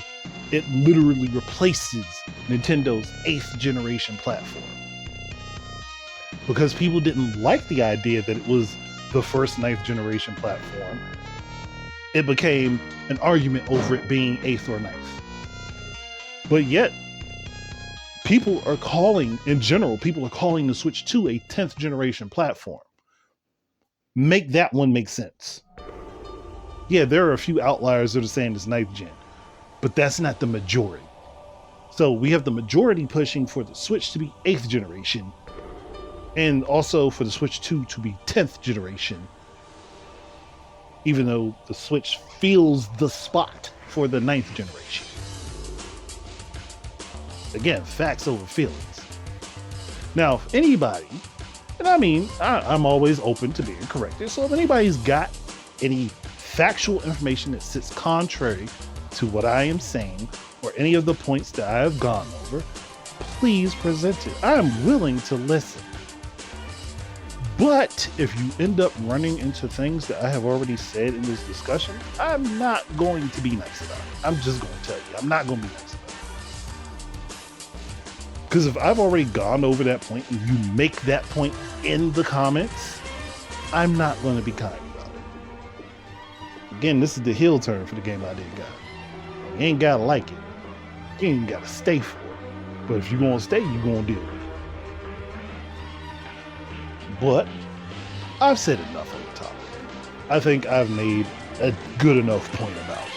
it literally replaces Nintendo's 8th generation platform. Because people didn't like the idea that it was the first 9th generation platform. it became an argument over it being 8th or 9th. But yet, people are calling the Switch 2 a 10th generation platform. Make that one make sense. Yeah, there are a few outliers that are saying it's 9th gen, but that's not the majority. So we have the majority pushing for the Switch to be 8th generation, and also for the Switch 2 to be 10th generation, even though the Switch fills the spot for the 9th generation. Again, facts over feelings. Now, if anybody, and I mean, I'm always open to being corrected, so if anybody's got any factual information that sits contrary to what I am saying, or any of the points that I have gone over, please present it. I am willing to listen. But if you end up running into things that I have already said in this discussion, I'm not going to be nice about it. I'm just going to tell you, I'm not going to be nice about it. Because if I've already gone over that point and you make that point in the comments, I'm not going to be kind about it. Again, this is the heel turn for the game I didn't got. You ain't got to like it. You ain't got to stay for it. But if you're going to stay, you're going to deal with it. But I've said enough on the topic. I think I've made a good enough point about it.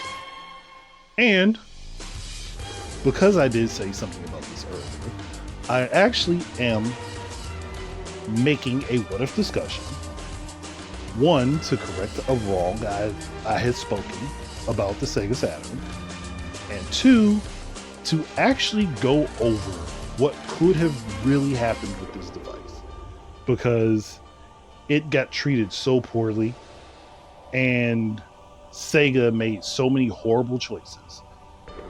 And because I did say something about this earlier, I actually am making a what if discussion. One, to correct a wrong I had spoken about the Sega Saturn. And two, to actually go over what could have really happened with this device. Because it got treated so poorly and Sega made so many horrible choices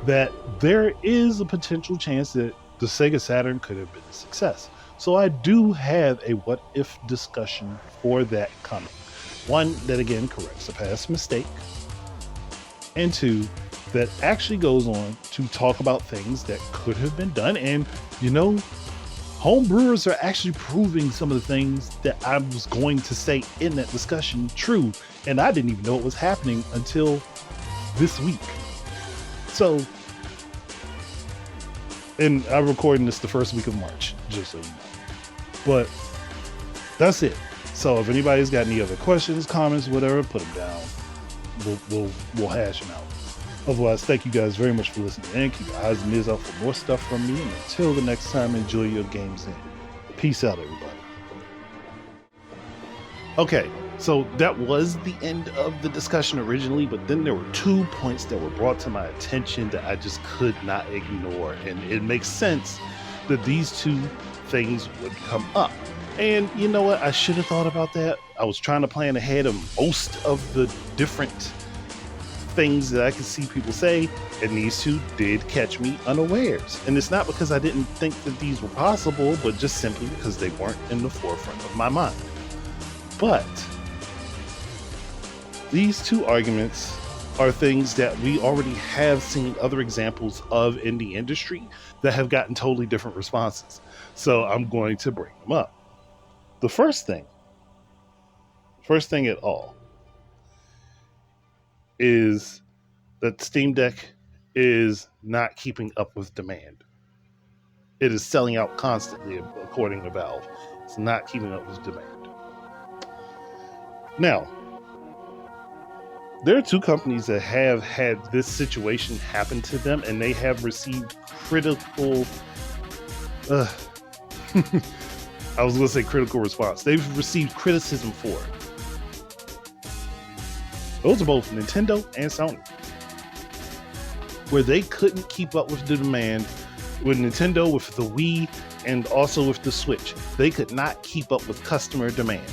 that there is a potential chance that the Sega Saturn could have been a success. So I do have a what if discussion for that coming. One that again corrects a past mistake, and two that actually goes on to talk about things that could have been done. And you know, home brewers are actually proving some of the things that I was going to say in that discussion true, and I didn't even know it was happening until this week. So, and I'm recording this the first week of March, just so you know. But that's it. So if anybody's got any other questions, comments, whatever, put them down. We'll hash them out. Otherwise, thank you guys very much for listening and keep your eyes and ears out for more stuff from me. And until the next time, enjoy your games in. Peace out, everybody. Okay, so that was the end of the discussion originally, but then there were 2 points that were brought to my attention that I just could not ignore. And it makes sense that these 2 things would come up. And you know what? I should have thought about that. I was trying to plan ahead of most of the different things that I could see people say, and these 2 did catch me unawares. And it's not because I didn't think that these were possible, but just simply because they weren't in the forefront of my mind. But these 2 arguments are things that we already have seen other examples of in the industry that have gotten totally different responses. So I'm going to bring them up. The first thing at all, is that Steam Deck is not keeping up with demand. It is selling out constantly, according to Valve. It's not keeping up with demand. Now, there are 2 companies that have had this situation happen to them, and they have received critical I was going to say critical response. They've received criticism for it. Those are both Nintendo and Sony, where they couldn't keep up with the demand. With Nintendo, with the Wii, and also with the Switch, they could not keep up with customer demand.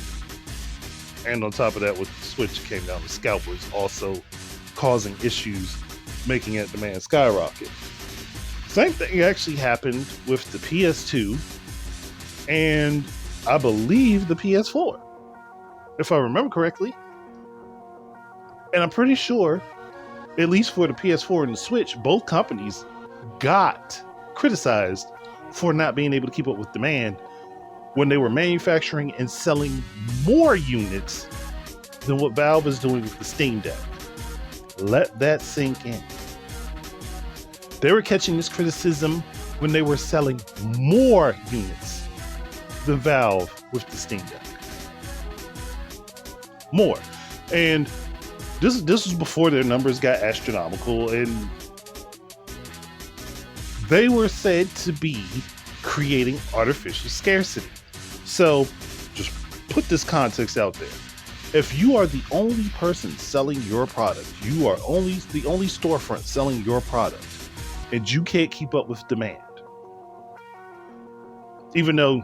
And on top of that, with the Switch, it came down to scalpers also causing issues, making that demand skyrocket. Same thing actually happened with the PS2 and I believe the PS4, if I remember correctly. And I'm pretty sure, at least for the PS4 and the Switch, both companies got criticized for not being able to keep up with demand when they were manufacturing and selling more units than what Valve is doing with the Steam Deck. Let that sink in. They were catching this criticism when they were selling more units than Valve with the Steam Deck. More. And this was before their numbers got astronomical, and they were said to be creating artificial scarcity. So just put this context out there. If you are the only person selling your product, you are the only storefront selling your product, and you can't keep up with demand, even though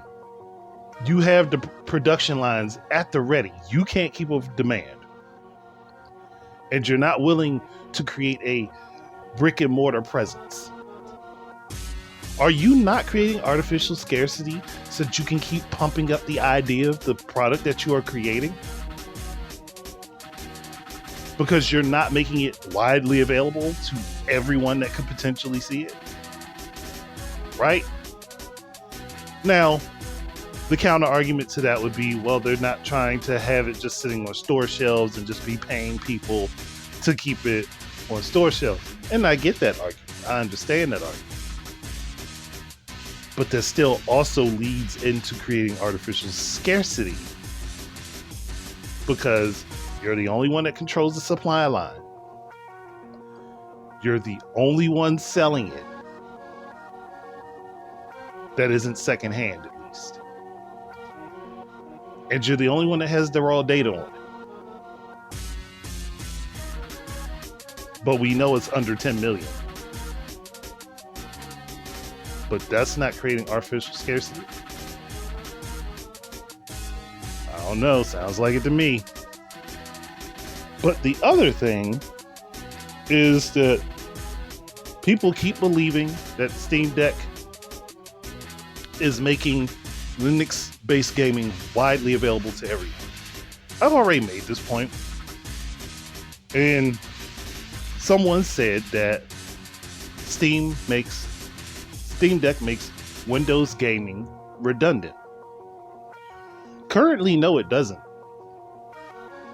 you have the production lines at the ready, you can't keep up with demand, and you're not willing to create a brick and mortar presence. Are you not creating artificial scarcity so that you can keep pumping up the idea of the product that you are creating? Because you're not making it widely available to everyone that could potentially see it? Right? Now, the counter argument to that would be, well, they're not trying to have it just sitting on store shelves and just be paying people to keep it on store shelves. And I get that argument. I understand that argument. But that still also leads into creating artificial scarcity, because you're the only one that controls the supply line. You're the only one selling it that isn't secondhand, at least. And you're the only one that has the raw data on it. But we know it's under 10 million. But that's not creating artificial scarcity? I don't know. Sounds like it to me. But the other thing is that people keep believing that Steam Deck is making Linux-based gaming widely available to everyone. I've already made this point. And someone said that Steam Deck makes Windows gaming redundant. Currently, no, it doesn't.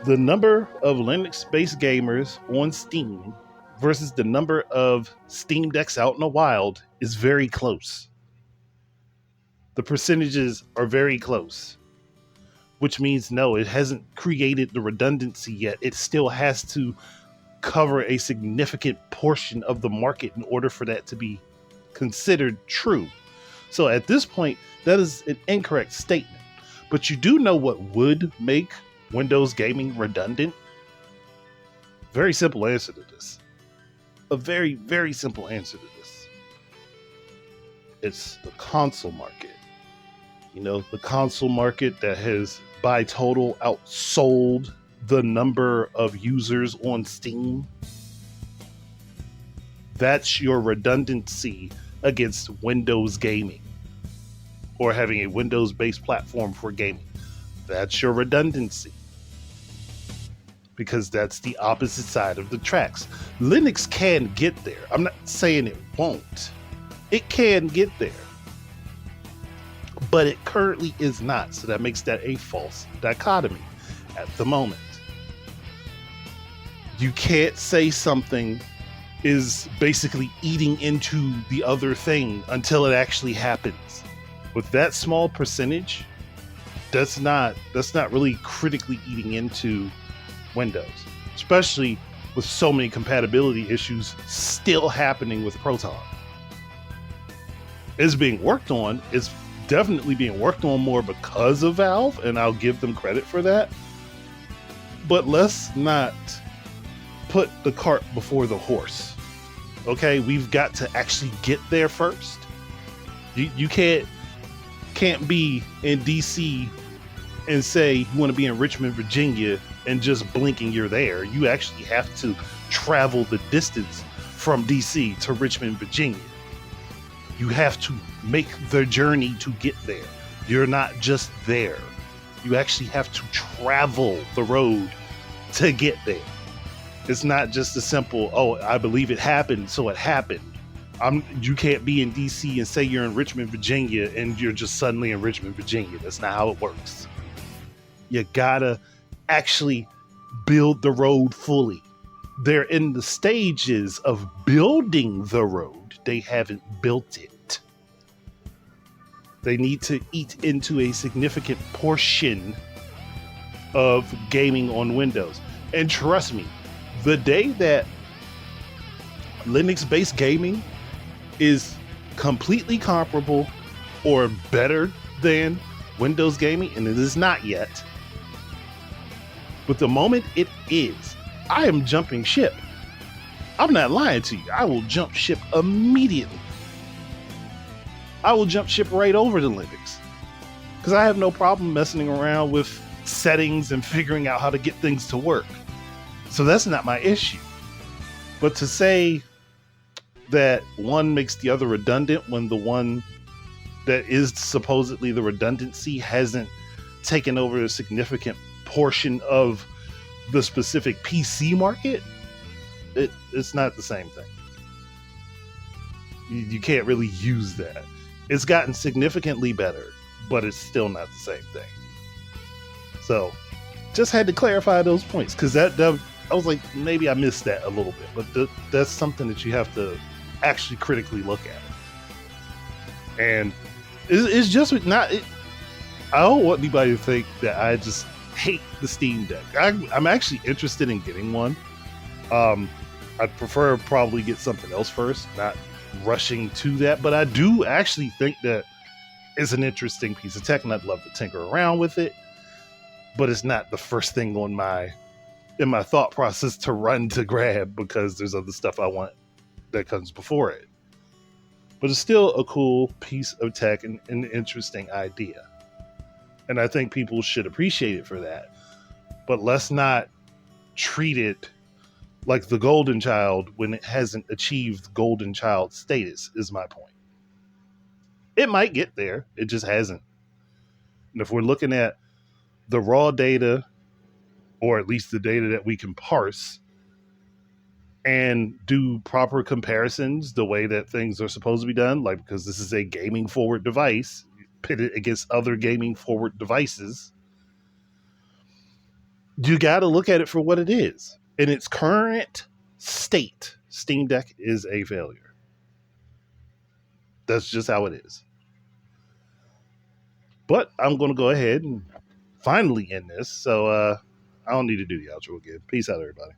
The number of Linux-based gamers on Steam versus the number of Steam Decks out in the wild is very close. The percentages are very close, which means no, it hasn't created the redundancy yet. It still has to cover a significant portion of the market in order for that to be considered true. So at this point, that is an incorrect statement. But you do know what would make Windows gaming redundant? Very simple answer to this. A very, very simple answer to this. It's the console market. You know, the console market that has by total outsold the number of users on Steam. That's your redundancy against Windows gaming, or having a Windows-based platform for gaming. That's your redundancy, because that's the opposite side of the tracks. Linux can get there. I'm not saying it won't. It can get there, but it currently is not. So that makes that a false dichotomy at the moment. You can't say something is basically eating into the other thing until it actually happens. With that small percentage, that's not really critically eating into Windows, especially with so many compatibility issues still happening with Proton. It's being worked on. It's definitely being worked on more because of Valve, and I'll give them credit for that. But let's not put the cart before the horse. Okay, we've got to actually get there first. You can't be in DC and say you want to be in Richmond, Virginia, and just blinking you're there. You actually have to travel the distance from DC to Richmond, Virginia. You have to make the journey to get there. You're not just there. You actually have to travel the road to get there. It's not just a simple, oh, I believe it happened, so it happened. You can't be in DC and say you're in Richmond, Virginia, and you're just suddenly in Richmond, Virginia. That's not how it works. You gotta actually build the road fully. they're in the stages of building the road. They haven't built it. They need to eat into a significant portion of gaming on Windows. And trust me, the day that Linux-based gaming is completely comparable or better than Windows gaming, and it is not yet, but the moment it is, I am jumping ship. I'm not lying to you. I will jump ship immediately. I will jump ship right over to Linux because I have no problem messing around with settings and figuring out how to get things to work. So that's not my issue. But to say that one makes the other redundant when the one that is supposedly the redundancy hasn't taken over a significant portion of the specific PC market, it's not the same thing. You can't really use that. It's gotten significantly better, but it's still not the same thing. So just had to clarify those points because that I was like, maybe I missed that a little bit, but that's something that you have to actually critically look at. And it's just not. I don't want anybody to think that I just hate the Steam Deck. I'm actually interested in getting one. I'd prefer probably get something else first, not rushing to that. But I do actually think that it's an interesting piece of tech, and I'd love to tinker around with it. But it's not the first thing on in my thought process to run to grab because there's other stuff I want that comes before it. But it's still a cool piece of tech and an interesting idea. And I think people should appreciate it for that. But let's not treat it like the golden child when it hasn't achieved golden child status, is my point. It might get there. It just hasn't. And if we're looking at the raw data, or at least the data that we can parse and do proper comparisons the way that things are supposed to be done, like because this is a gaming forward device, pit it against other gaming forward devices, you got to look at it for what it is. In its current state, Steam Deck is a failure. That's just how it is. But I'm going to go ahead and finally end this. So I don't need to do the outro again. Peace out, everybody.